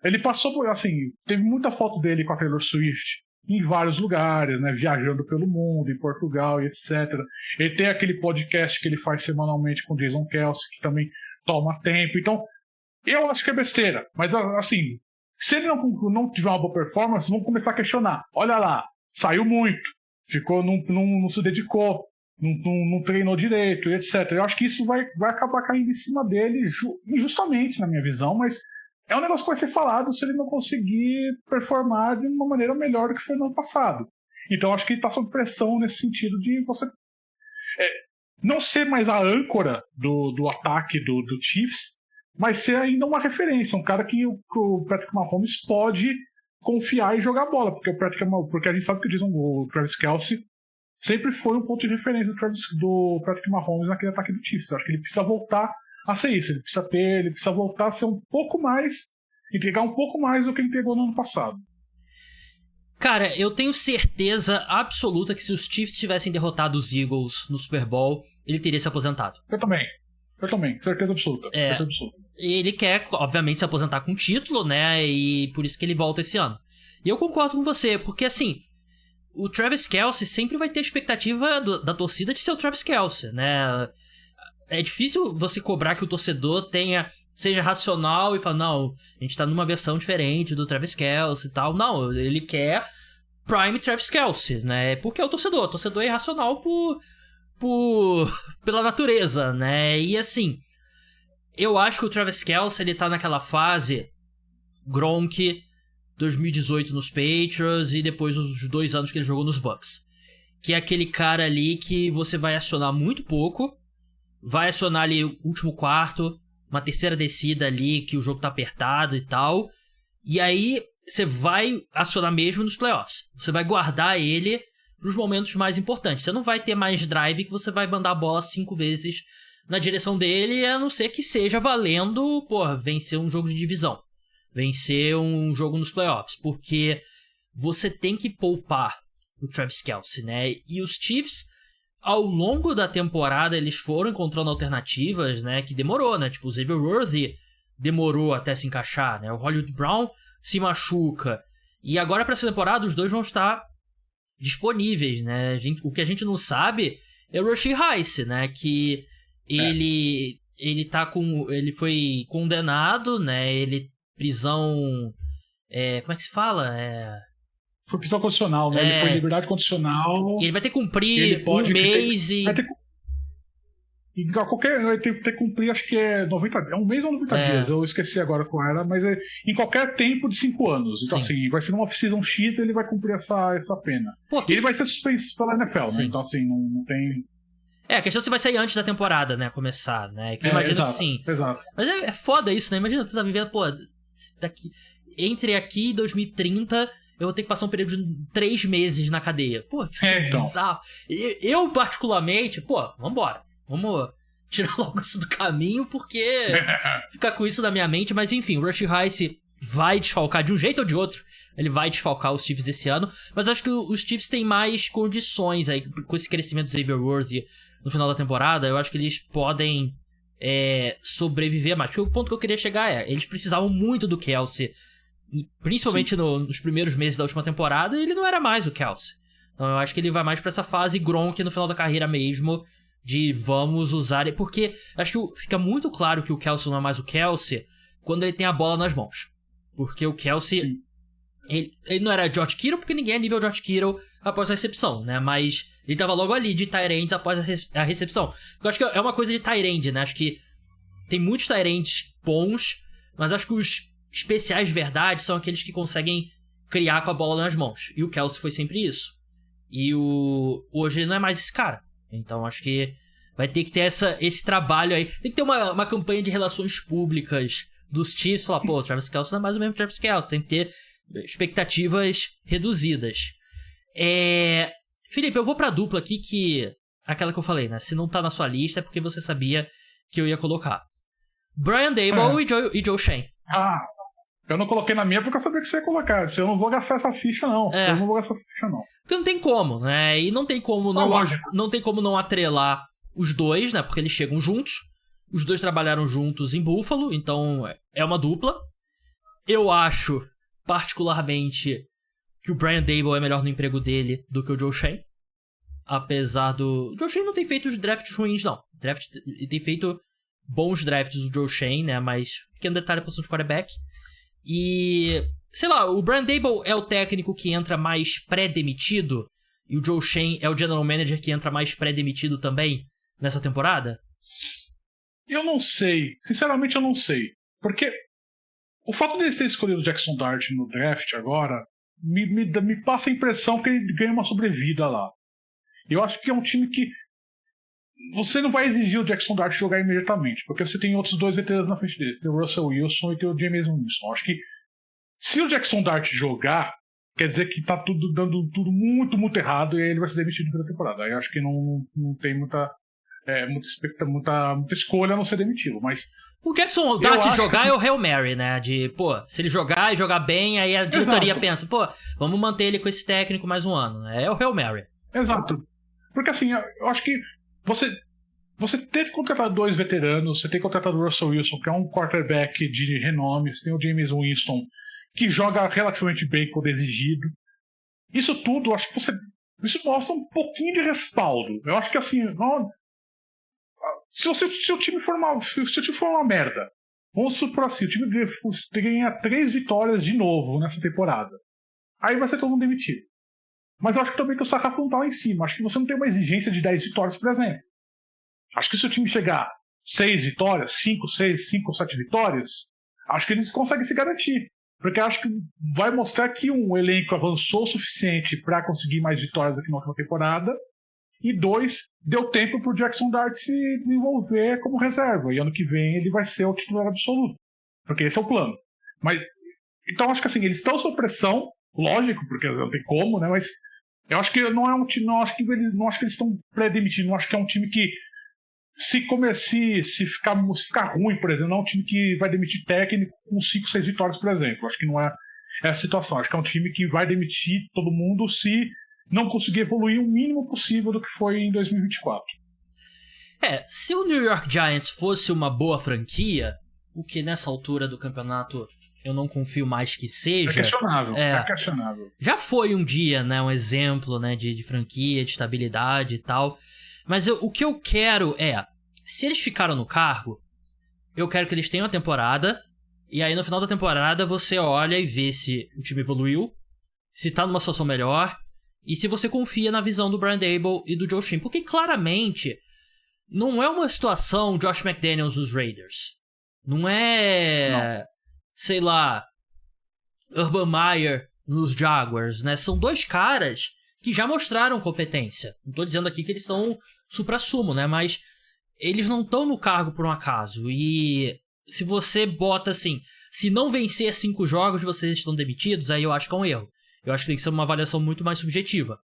ele passou, assim, teve muita foto dele com a Taylor Swift em vários lugares, né? Viajando pelo mundo, em Portugal e etc. Ele tem aquele podcast que ele faz semanalmente com o Jason Kelce, que também toma tempo. Então, eu acho que é besteira, mas assim, se ele não tiver uma boa performance, vão começar a questionar. Olha lá, saiu muito, não se dedicou, não treinou direito, etc. Eu acho que isso vai acabar caindo em cima dele, injustamente, na minha visão, mas é um negócio que vai ser falado se ele não conseguir performar de uma maneira melhor do que foi no ano passado. Então eu acho que ele está sob pressão nesse sentido de você não ser mais a âncora do ataque do Chiefs, mas ser ainda uma referência, um cara que o Patrick Mahomes pode confiar e jogar bola, porque a gente sabe que o Travis Kelce sempre foi um ponto de referência do Patrick Mahomes naquele ataque do Chiefs. Eu acho que ele precisa voltar a ser isso, ele precisa voltar a ser um pouco mais, entregar um pouco mais do que ele entregou no ano passado. Cara, eu tenho certeza absoluta que se os Chiefs tivessem derrotado os Eagles no Super Bowl, ele teria se aposentado. Eu também, certeza absoluta. Certeza absoluta. Ele quer, obviamente, se aposentar com título, né? E por isso que ele volta esse ano. E eu concordo com você, porque assim, o Travis Kelce sempre vai ter a expectativa da torcida de ser o Travis Kelce, né? É difícil você cobrar que o torcedor seja racional e falar, não, a gente tá numa versão diferente do Travis Kelce e tal. Não, ele quer Prime Travis Kelce, né? Porque é o torcedor é irracional pela natureza, né? E assim, eu acho que o Travis Kelce, ele tá naquela fase Gronk 2018 nos Patriots e depois os 2 anos que ele jogou nos Bucks. Que é aquele cara ali que você vai acionar muito pouco, vai acionar ali o último quarto, uma terceira descida ali que o jogo tá apertado e tal, e aí você vai acionar mesmo nos playoffs. Você vai guardar ele pros momentos mais importantes. Você não vai ter mais drive que você vai mandar a bola 5 vezes na direção dele, a não ser que seja valendo, vencer um jogo de divisão. Vencer um jogo nos playoffs, porque você tem que poupar o Travis Kelce, né? E os Chiefs, ao longo da temporada, eles foram encontrando alternativas, né? Que demorou, né? Tipo, o Xavier Worthy demorou até se encaixar, né? O Hollywood Brown se machuca. E agora, para essa temporada, os dois vão estar disponíveis, né? O que a gente não sabe é o Rashee Rice, né? Que ele foi condenado, né? Prisão... como é que se fala? Foi prisão condicional, né? Ele foi em liberdade condicional. E ele vai ter que cumprir um mês e... Vai ter que cumprir, acho que é 90 dias. É um mês ou 90 dias, eu esqueci agora qual era, mas em qualquer tempo de 5 anos. Então, assim, vai ser numa off-season X, ele vai cumprir essa pena. E ele vai ser suspenso pela NFL, né? Então, assim, não tem... a questão é se vai sair antes da temporada, né? Começar, né? Que eu imagino que sim. Exato. Mas é foda isso, né? Imagina tu tá vivendo, entre aqui e 2030, eu vou ter que passar um período de 3 meses na cadeia. Que bizarro. Eu, particularmente, vambora. Vamos tirar logo isso do caminho, porque ficar com isso na minha mente. Mas enfim, o Rashee Rice vai desfalcar de um jeito ou de outro. Ele vai desfalcar os Chiefs esse ano. Mas acho que os Chiefs têm mais condições aí, com esse crescimento do Xavier Worthy no final da temporada. Eu acho que eles podem sobreviver mais. Porque o ponto que eu queria chegar eles precisavam muito do Kelce, principalmente nos primeiros meses da última temporada, e ele não era mais o Kelce. Então eu acho que ele vai mais pra essa fase Gronk no final da carreira mesmo, de vamos usar... Porque acho que fica muito claro que o Kelce não é mais o Kelce quando ele tem a bola nas mãos. Porque o Kelce... Ele não era George Kittle, porque ninguém é nível George Kittle após a recepção, né? Mas ele tava logo ali de tight ends após a recepção. Eu acho que é uma coisa de tight end, né? Acho que tem muitos tight ends bons, mas acho que os especiais de verdade são aqueles que conseguem criar com a bola nas mãos. E o Kelce foi sempre isso. E hoje ele não é mais esse cara. Então acho que vai ter que ter esse trabalho aí. Tem que ter uma campanha de relações públicas dos Chiefs. Falar, o Travis Kelce não é mais o mesmo Travis Kelce. Tem que ter expectativas reduzidas. Felipe, eu vou pra dupla aqui, que aquela que eu falei, né? Se não tá na sua lista é porque você sabia que eu ia colocar. Brian Daboll e Joe Schoen. Eu não coloquei na minha porque eu sabia que você ia colocar. Eu não vou gastar essa ficha, não. Eu não vou gastar essa ficha, não. Porque não tem como, né? E não tem como não tem como não atrelar os dois, né? Porque eles chegam juntos. Os dois trabalharam juntos em Buffalo, então é uma dupla. Eu acho, particularmente, que o Brian Daboll é melhor no emprego dele do que o Joe Schoen. Apesar do... O Joe Schoen não tem feito os drafts ruins, não. Ele tem feito bons drafts, o Joe Schoen, né? Mas, pequeno detalhe, a posição de quarterback. E, sei lá, o Brian Daboll é o técnico que entra mais pré-demitido e o Joe Schoen é o general manager que entra mais pré-demitido também nessa temporada? Eu não sei. Sinceramente, eu não sei. Porque o fato de ele ter escolhido o Jackson Dart no draft agora me passa a impressão que ele ganha uma sobrevida lá. Eu acho que é um time que você não vai exigir o Jackson Dart jogar imediatamente, porque você tem outros 2 veteranos na frente deles. Tem o Russell Wilson e tem o Jameis Winston. Acho que se o Jackson Dart jogar, quer dizer que tá dando tudo muito, muito errado, e aí ele vai ser demitido pela temporada. Aí eu acho que não tem muita escolha a não ser demitido, mas... O Jackson Dart jogar é o Hail Mary, né? Se ele jogar e jogar bem, aí a diretoria pensa, vamos manter ele com esse técnico mais um ano, né? É o Hail Mary. Exato. Porque assim, eu acho que você ter contratado 2 veteranos, você ter contratado o Russell Wilson, que é um quarterback de renome, você tem o Jameis Winston, que joga relativamente bem quando exigido, Isso tudo, acho que isso mostra um pouquinho de respaldo. Eu acho que assim, se o time for uma merda, vamos supor assim, o time ganha 3 vitórias de novo nessa temporada. Aí vai ser todo mundo demitido. Mas eu acho que também que o sarrafo não tá lá em cima. Acho que você não tem uma exigência de 10 vitórias, por exemplo. Acho que se o time chegar 6 vitórias, 5 ou 7 vitórias, acho que eles conseguem se garantir. Porque acho que vai mostrar que um elenco avançou o suficiente para conseguir mais vitórias aqui na última temporada. E 2, deu tempo pro Jackson Dart se desenvolver como reserva. E ano que vem ele vai ser o titular absoluto. Porque esse é o plano. Mas, então acho que assim, eles estão sob pressão, lógico, porque não tem como, né? Mas eu acho que não é um time. Não acho que eles estão pré-demitindo. Não acho que é um time que se ficar ruim, por exemplo, não é um time que vai demitir técnico com 5, 6 vitórias, por exemplo. Acho que não é a situação. Acho que é um time que vai demitir todo mundo se não conseguir evoluir o mínimo possível do que foi em 2024. Se o New York Giants fosse uma boa franquia, o que nessa altura do campeonato eu não confio mais que seja... É questionável. Já foi um dia, né, um exemplo, né, de franquia, de estabilidade e tal. Mas o que eu quero se eles ficaram no cargo, eu quero que eles tenham a temporada, e aí no final da temporada você olha e vê se o time evoluiu, se tá numa situação melhor, e se você confia na visão do Brian Daboll e do Joe Schoen. Porque claramente não é uma situação Josh McDaniels nos Raiders. Não é, sei lá, Urban Meyer nos Jaguars, né? São 2 caras que já mostraram competência. Não tô dizendo aqui que eles são supra-sumo, né? Mas eles não estão no cargo por um acaso. E se você bota assim, se não vencer 5 jogos, vocês estão demitidos, aí eu acho que é um erro. Eu acho que tem que ser uma avaliação muito mais subjetiva.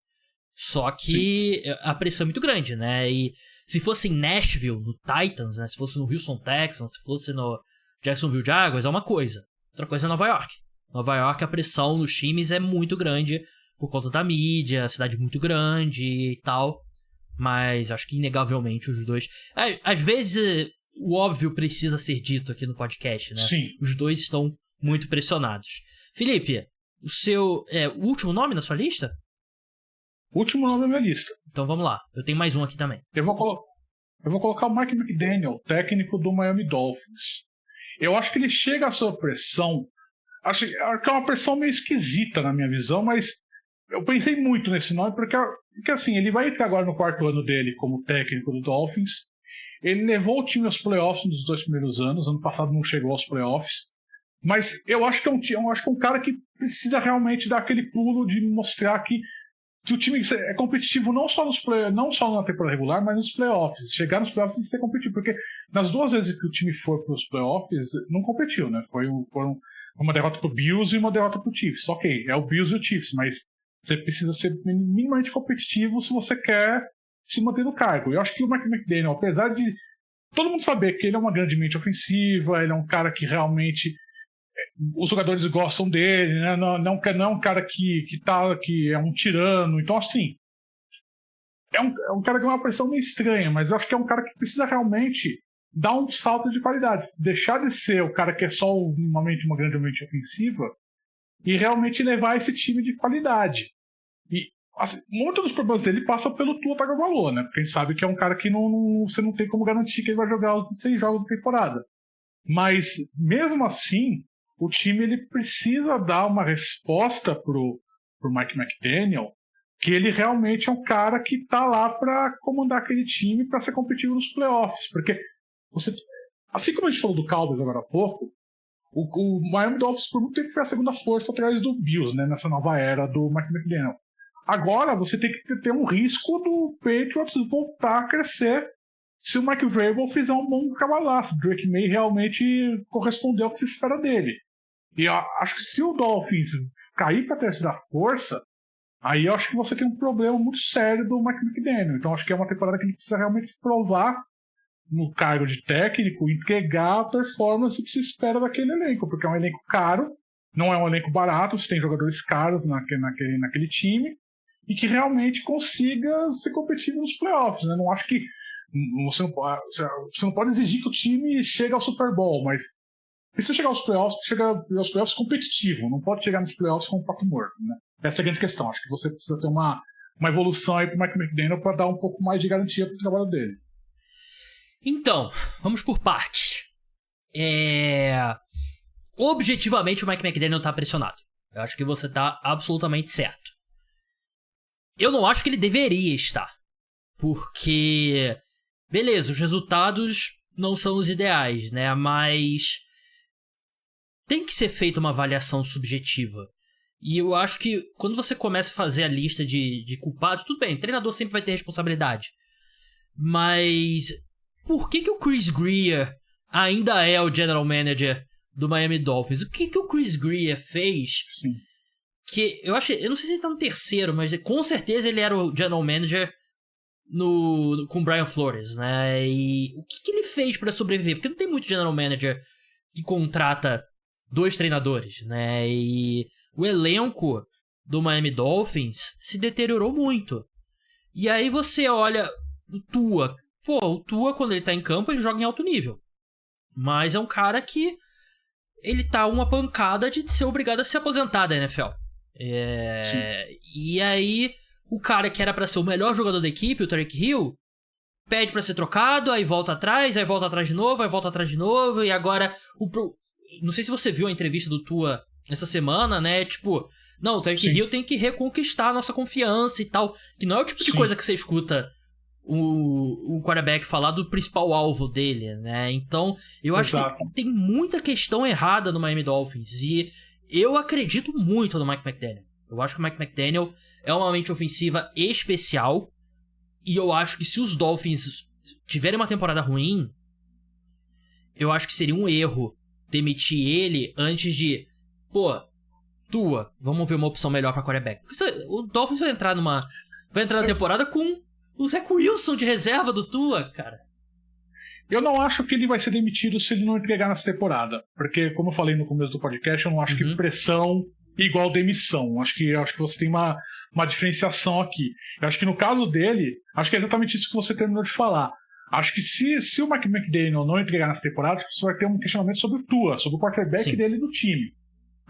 Só que a pressão é muito grande, né? E se fosse em Nashville, no Titans, né? Se fosse no Houston Texans, se fosse no Jacksonville Jaguars, é uma coisa. Outra coisa é Nova York. Nova York, a pressão nos times é muito grande por conta da mídia, cidade muito grande e tal. Mas acho que inegavelmente os dois... Às vezes o óbvio precisa ser dito aqui no podcast, né? Sim. Os dois estão muito pressionados. Felipe, o seu... o último nome na sua lista? O último nome da minha lista. Então vamos lá. Eu tenho mais um aqui também. Eu vou colocar o Mike McDaniel, técnico do Miami Dolphins. Eu acho que ele chega sob pressão. Acho que é uma pressão meio esquisita na minha visão, mas eu pensei muito nesse nome, porque assim, ele vai entrar agora no 4º ano dele como técnico do Dolphins. Ele levou o time aos playoffs nos 2 primeiros anos. Ano passado não chegou aos playoffs. Mas eu acho que é um cara que precisa realmente dar aquele pulo de mostrar que o time é competitivo não só na temporada regular, mas nos playoffs. Chegar nos playoffs e ser competitivo. Porque nas 2 vezes que o time foi para os playoffs, não competiu, né? Foram uma derrota para o Bills e uma derrota para o Chiefs. Ok, é o Bills e o Chiefs, mas você precisa ser minimamente competitivo se você quer se manter no cargo. Eu acho que o Mike McDaniel, apesar de todo mundo saber que ele é uma grande mente ofensiva, ele é um cara que realmente... os jogadores gostam dele, né? Não é um cara que é um tirano. Então, assim, é um cara que tem uma pressão meio estranha, mas eu acho que é um cara que precisa realmente dar um salto de qualidade. Deixar de ser o cara que é só uma grande mente ofensiva e realmente levar esse time de qualidade. E assim, muitos dos problemas dele passam pelo Tua Tagovailoa, né? Porque a gente sabe que é um cara que você não tem como garantir que ele vai jogar os 6 jogos da temporada. Mas, mesmo assim, o time ele precisa dar uma resposta pro Mike McDaniel, que ele realmente é um cara que está lá para comandar aquele time para ser competitivo nos playoffs. Porque assim como a gente falou do Cowboys agora há pouco, o Miami Dolphins por muito tempo foi a segunda força atrás do Bills, né, nessa nova era do Mike McDaniel. Agora você tem que ter um risco do Patriots voltar a crescer se o Mike Vrabel fizer um bom trabalho lá, se o Drake May realmente corresponder ao que se espera dele. E eu acho que se o Dolphins cair para a terceira força, aí eu acho que você tem um problema muito sério do Mike McDaniel. Então acho que é uma temporada que ele precisa realmente se provar no cargo de técnico, entregar a performance que se espera daquele elenco, porque é um elenco caro, não é um elenco barato, você tem jogadores caros naquele time, e que realmente consiga ser competitivo nos playoffs. Né? Não acho que você não pode exigir que o time chegue ao Super Bowl, mas se chegar aos playoffs, chega aos playoffs competitivo, não pode chegar nos playoffs com um pato morto, né? Essa é a grande questão. Acho que você precisa ter uma evolução aí pro Mike McDaniel para dar um pouco mais de garantia pro trabalho dele. Então, vamos por partes. Objetivamente, o Mike McDaniel tá pressionado. Eu acho que você tá absolutamente certo. Eu não acho que ele deveria estar. Porque, beleza, os resultados não são os ideais, né? Mas tem que ser feita uma avaliação subjetiva. E eu acho que quando você começa a fazer a lista de culpados, tudo bem, o treinador sempre vai ter responsabilidade. Mas por que o Chris Greer ainda é o general manager do Miami Dolphins? O que o Chris Greer fez? Sim. Que eu não sei se ele tá no terceiro, mas com certeza ele era o general manager com o Brian Flores, né? E o que ele fez pra sobreviver? Porque não tem muito general manager que contrata 2 treinadores, né? E o elenco do Miami Dolphins se deteriorou muito. E aí você olha o Tua. Pô, o Tua, quando ele tá em campo, ele joga em alto nível. Mas é um cara que ele tá uma pancada de ser obrigado a se aposentar da NFL. E aí, o cara que era pra ser o melhor jogador da equipe, o Tyreek Hill, pede pra ser trocado, aí volta atrás de novo, aí volta atrás de novo, e agora não sei se você viu a entrevista do Tua essa semana, né? Tipo, não, o Tyreek Hill tem que reconquistar a nossa confiança e tal, que não é o tipo de coisa que você escuta o quarterback falar do principal alvo dele, né? Então, eu acho que tem muita questão errada no Miami Dolphins, e eu acredito muito no Mike McDaniel. Eu acho que o Mike McDaniel é uma mente ofensiva especial, e eu acho que se os Dolphins tiverem uma temporada ruim, eu acho que seria um erro demitir ele antes de, Tua, vamos ver uma opção melhor pra quarterback. Porque o Dolphins vai entrar na temporada com o Zach Wilson de reserva do Tua, cara. Eu não acho que ele vai ser demitido se ele não entregar nessa temporada. Porque, como eu falei no começo do podcast, eu não acho que pressão é igual demissão. Acho que você tem uma diferenciação aqui. Eu acho que no caso dele, acho que é exatamente isso que você terminou de falar. Acho que se o Mike McDaniel não entregar nessa temporada, você vai ter um questionamento sobre o Tua, sobre o quarterback dele no time.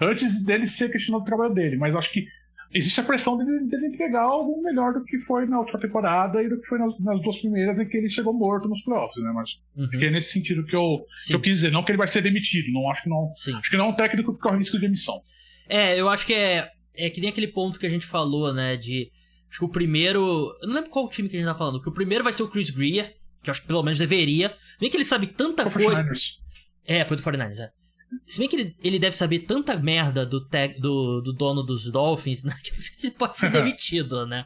Antes dele ser questionado o trabalho dele. Mas acho que existe a pressão dele entregar algo melhor do que foi na última temporada e do que foi nas 2 primeiras em que ele chegou morto nos playoffs, né? Mas acho que é nesse sentido que eu quis dizer. Não que ele vai ser demitido. Não acho que não. Sim. Acho que não é um técnico que corre risco de demissão. Eu acho que é que nem aquele ponto que a gente falou, né? Acho que o primeiro. Eu não lembro qual time que a gente tá falando. Que o primeiro vai ser o Chris Greer, que eu acho que pelo menos deveria. Nem que ele sabe tanta coisa. Foi do 49ers, Se bem que ele deve saber tanta merda do dono dos Dolphins, né, que não sei se ele pode ser demitido, né?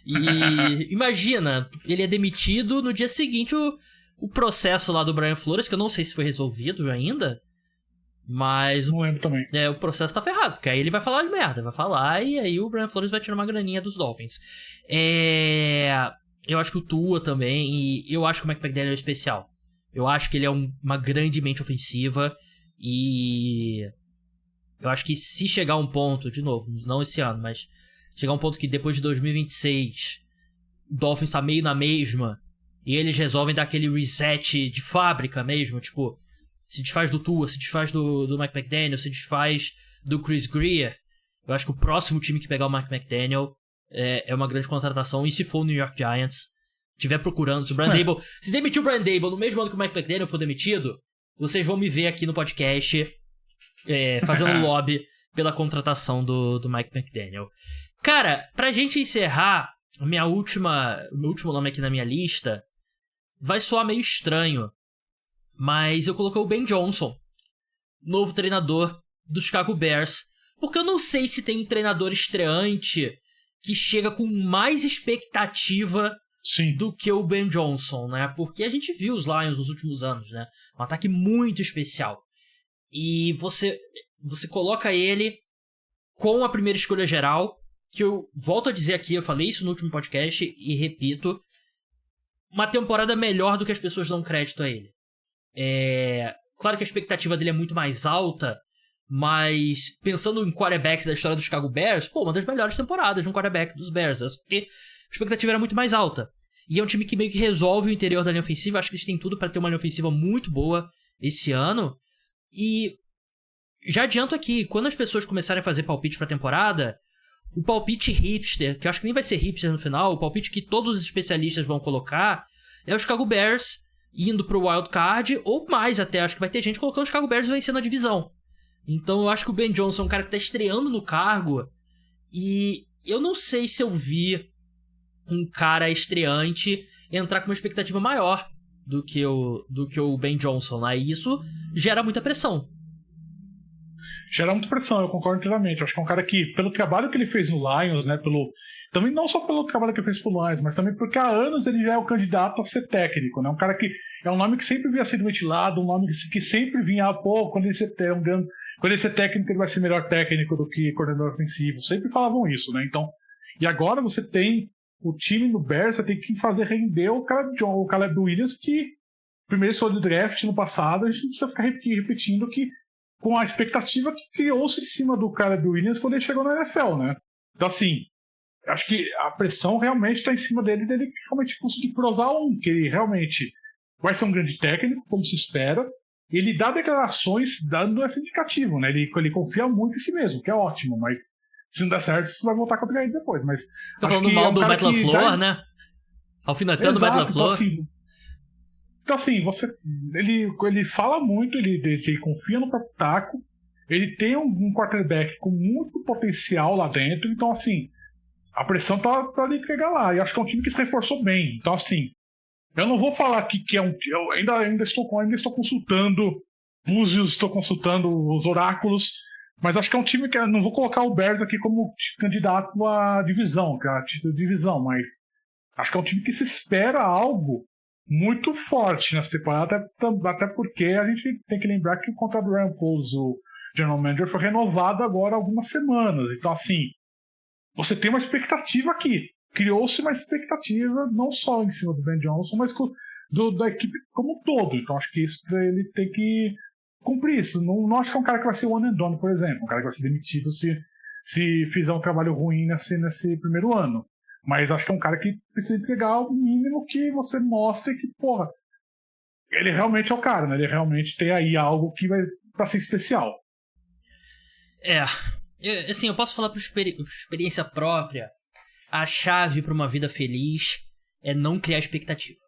E imagina, ele é demitido no dia seguinte o processo lá do Brian Flores, que eu não sei se foi resolvido ainda, mas não lembro também. O processo tá ferrado, porque aí ele vai falar de merda, vai falar e aí o Brian Flores vai tirar uma graninha dos Dolphins. Eu acho que o Tua também, e eu acho que o Mike McDaniel é especial. Eu acho que ele é uma grande mente ofensiva. E eu acho que se chegar a um ponto, de novo, não esse ano, mas chegar a um ponto que depois de 2026 o Dolphins tá meio na mesma e eles resolvem dar aquele reset de fábrica mesmo, tipo, se desfaz do Tua, se desfaz do Mike McDaniel, se desfaz do Chris Greer, eu acho que o próximo time que pegar o Mike McDaniel é uma grande contratação. E se for o New York Giants, estiver procurando, se o Brian Daboll, se demitir o Brian Daboll no mesmo ano que o Mike McDaniel for demitido, vocês vão me ver aqui no podcast fazendo lobby pela contratação do Mike McDaniel. Cara, pra gente encerrar, o meu último nome aqui na minha lista vai soar meio estranho, mas eu coloquei o Ben Johnson, novo treinador do Chicago Bears, porque eu não sei se tem um treinador estreante que chega com mais expectativa do que o Ben Johnson, né? Porque a gente viu os Lions nos últimos anos, né? Um ataque muito especial. E você coloca ele com a primeira escolha geral, que eu volto a dizer aqui, eu falei isso no último podcast e repito, uma temporada melhor do que as pessoas dão crédito a ele. Claro que a expectativa dele é muito mais alta, mas pensando em quarterbacks da história do Chicago Bears, uma das melhores temporadas de um quarterback dos Bears, porque a expectativa era muito mais alta. E é um time que meio que resolve o interior da linha ofensiva. Acho que eles têm tudo para ter uma linha ofensiva muito boa esse ano. E já adianto aqui, quando as pessoas começarem a fazer palpite pra temporada, o palpite hipster, que eu acho que nem vai ser hipster no final, o palpite que todos os especialistas vão colocar é o Chicago Bears indo pro Wild Card, ou mais até, acho que vai ter gente colocando o Chicago Bears vencendo a divisão. Então eu acho que o Ben Johnson é um cara que tá estreando no cargo, e eu não sei se eu vi um cara estreante entrar com uma expectativa maior do que o Ben Johnson, né? E isso gera muita pressão. Gera muita pressão, eu concordo inteiramente. Acho que é um cara que, pelo trabalho que ele fez no Lions, né, também não só pelo trabalho que ele fez pro Lions, mas também porque há anos ele já é o candidato a ser técnico, né? Um cara que é um nome que sempre vinha sendo ventilado, um nome que sempre vinha, quando ele ser técnico, ele vai ser melhor técnico do que coordenador ofensivo. Sempre falavam isso, né? Então, e agora você tem o time no Bears, você tem que fazer render o Caleb Williams, que primeiro escolha do draft no passado, a gente não precisa ficar repetindo que com a expectativa que criou-se em cima do Caleb Williams quando ele chegou na NFL, né? Então, assim, acho que a pressão realmente está em cima dele realmente conseguir provar que ele realmente vai ser um grande técnico, como se espera. Ele dá declarações dando esse indicativo, né? Ele confia muito em si mesmo, que é ótimo, mas se não der certo, você vai voltar contra ele depois. Mas tô falando mal do Matt LaFleur, né? Alfinetando o Matt LaFleur. Então, assim, ele fala muito, ele confia no próprio taco, ele tem um quarterback com muito potencial lá dentro, então, assim, a pressão tá pra ele entregar lá. E acho que é um time que se reforçou bem. Então, assim, eu não vou falar que é um. Eu ainda estou consultando búzios, estou consultando os oráculos, mas acho que é um time que. Eu não vou colocar o Bears aqui como candidato à divisão, que é a título de divisão, mas acho que é um time que se espera algo muito forte nessa temporada, até porque a gente tem que lembrar que o contrato do Ryan Poles, o General Manager, foi renovado agora há algumas semanas. Então, assim, você tem uma expectativa aqui. Criou-se uma expectativa não só em cima do Ben Johnson, mas da equipe como um todo. Então acho que isso ele tem que cumprir isso. Não acho que é um cara que vai ser one and done, por exemplo. Um cara que vai ser demitido se fizer um trabalho ruim nesse primeiro ano. Mas acho que é um cara que precisa entregar o mínimo que você mostre que, porra, ele realmente é o cara, né? Ele realmente tem aí algo que vai pra ser especial. Assim, eu posso falar por experiência própria. A chave para uma vida feliz é não criar expectativa.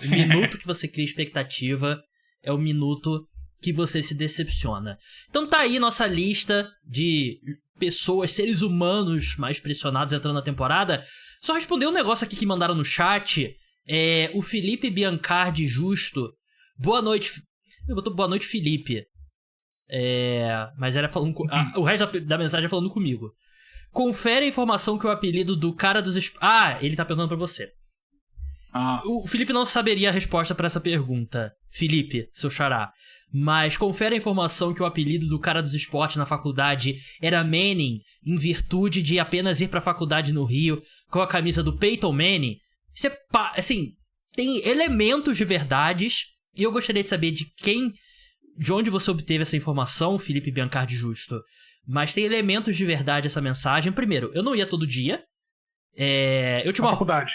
O minuto que você cria expectativa é o minuto que você se decepciona. Então tá aí nossa lista de pessoas, seres humanos mais pressionados entrando na temporada. Só responder um negócio aqui que mandaram no chat. O Felipe Biancardi Justo. Boa noite. Eu botou boa noite, Felipe. Mas era falando... o resto da mensagem é falando comigo. Confere a informação que o apelido do cara dos... ele tá perguntando pra você. O Felipe não saberia a resposta pra essa pergunta. Felipe, seu xará. Mas confere a informação que o apelido do cara dos esportes na faculdade era Manning, em virtude de apenas ir pra faculdade no Rio com a camisa do Peyton Manning. Isso é... assim, tem elementos de verdades. E eu gostaria de saber de onde você obteve essa informação, Felipe Biancardi Justo. Mas tem elementos de verdade essa mensagem. Primeiro, eu não ia todo dia. Eu tinha uma faculdade.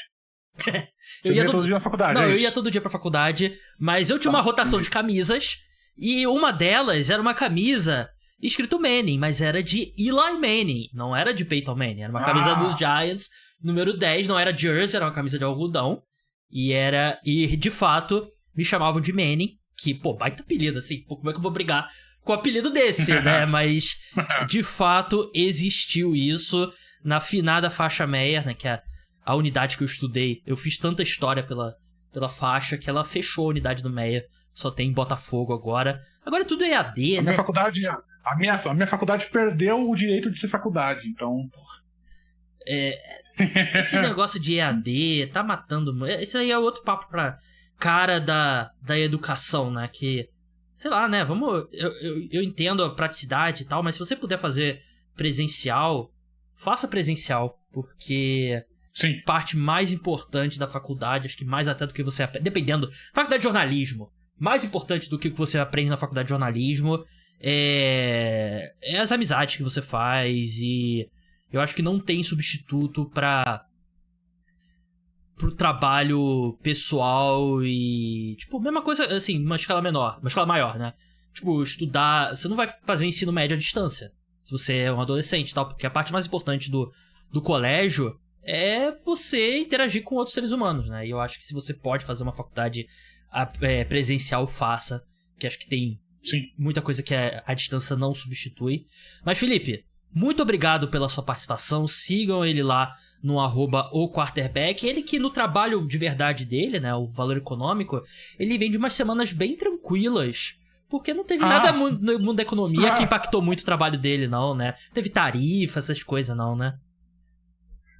eu ia todo dia na faculdade. Não, eu ia todo dia pra faculdade. Mas eu tinha uma rotação de camisas. E uma delas era uma camisa escrito Manning, mas era de Eli Manning. Não era de Peyton Manning. Era uma camisa dos Giants, número 10. Não era jersey, era uma camisa de algodão. E de fato, me chamavam de Manning. Que, baita apelido, assim. Como é que eu vou brigar com o apelido desse, né? Mas, de fato, existiu isso na finada faixa Meyer, né? Que é a unidade que eu estudei. Eu fiz tanta história pela faixa que ela fechou a unidade do Meyer. Só tem Botafogo agora. Agora é tudo EAD, né? A minha faculdade perdeu o direito de ser faculdade, então... Esse negócio de EAD tá matando... Esse aí é outro papo pra cara da educação, né? Que... Sei lá, né? Eu entendo a praticidade e tal, mas se você puder fazer presencial, faça presencial, porque Sim. Parte mais importante da faculdade, acho que mais até do que você aprende, dependendo, faculdade de jornalismo, mais importante do que o que você aprende na faculdade de jornalismo é as amizades que você faz, e eu acho que não tem substituto pro trabalho pessoal e, tipo, mesma coisa, assim, uma escala maior, né? Tipo, estudar... Você não vai fazer ensino médio à distância. se você é um adolescente e tal, porque a parte mais importante do colégio é você interagir com outros seres humanos, né? E eu acho que se você pode fazer uma faculdade presencial, faça, que acho que tem muita coisa que a distância não substitui. Mas, Felipe, muito obrigado pela sua participação. Sigam ele lá no @oquarterback. Ele que no trabalho de verdade dele, né, o Valor Econômico, ele vem de umas semanas bem tranquilas. Porque não teve nada no mundo da economia que impactou muito o trabalho dele, não, né? Teve tarifa, essas coisas, não, né?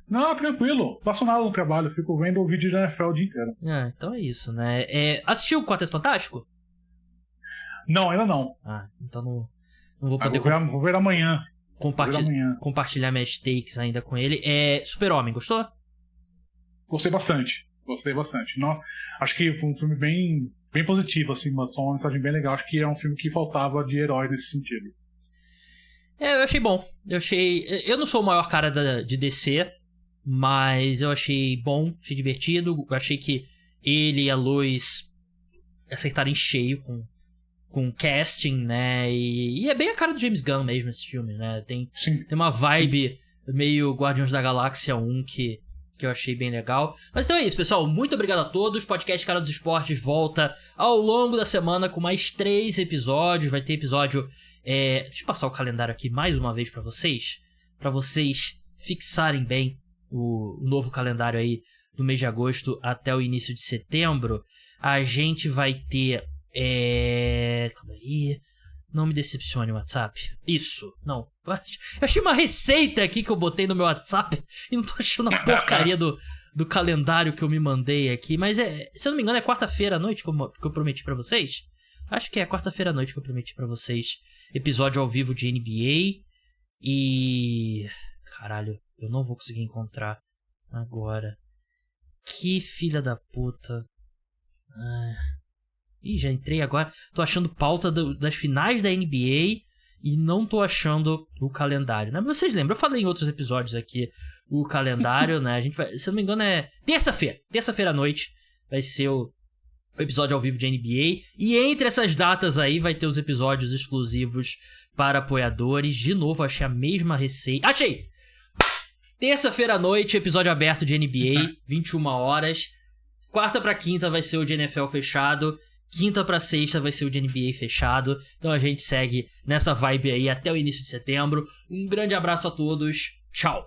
Não, tranquilo. Faço nada no trabalho. Fico vendo o vídeo da NFL o dia inteiro. Então é isso, né? Assistiu o Quarteto Fantástico? Não, ainda não. Então não vou poder... Vou ver amanhã. Compartilhar minhas takes ainda com ele. Super-Homem, gostou? Gostei bastante. Não, acho que foi um filme bem positivo, assim, uma mensagem bem legal. Acho que é um filme que faltava de herói nesse sentido. Eu achei bom. Eu não sou o maior cara de DC, mas eu achei bom, achei divertido. Eu achei que ele e a Lois acertaram em cheio com casting, né? E é bem a cara do James Gunn mesmo esse filme, né? Tem uma vibe meio Guardiões da Galáxia 1 que eu achei bem legal. Mas então é isso, pessoal. Muito obrigado a todos. O podcast Cara dos Esportes volta ao longo da semana com mais 3 episódios. Vai ter episódio... deixa eu passar o calendário aqui mais uma vez pra vocês fixarem bem o novo calendário aí do mês de agosto até o início de setembro. A gente vai ter... calma aí. Não me decepcione o WhatsApp. Isso. Não. Eu achei uma receita aqui que eu botei no meu WhatsApp e não tô achando a porcaria do calendário que eu me mandei aqui. Mas se eu não me engano é quarta-feira à noite que eu prometi pra vocês. Acho que é quarta-feira à noite que eu prometi pra vocês. Episódio ao vivo de NBA. E... caralho, eu não vou conseguir encontrar agora. Que filha da puta. Ih, já entrei agora. Tô achando pauta das finais da NBA e não tô achando o calendário, né? Mas vocês lembram, eu falei em outros episódios aqui o calendário, né? A gente vai, se eu não me engano é terça-feira à noite vai ser o episódio ao vivo de NBA. E entre essas datas aí vai ter os episódios exclusivos para apoiadores. De novo, achei a mesma receita. Achei! Terça-feira à noite, episódio aberto de NBA, 21 horas. Quarta pra quinta vai ser o de NFL fechado. Quinta pra sexta vai ser o de NBA fechado. Então a gente segue nessa vibe aí até o início de setembro. Um grande abraço a todos. Tchau!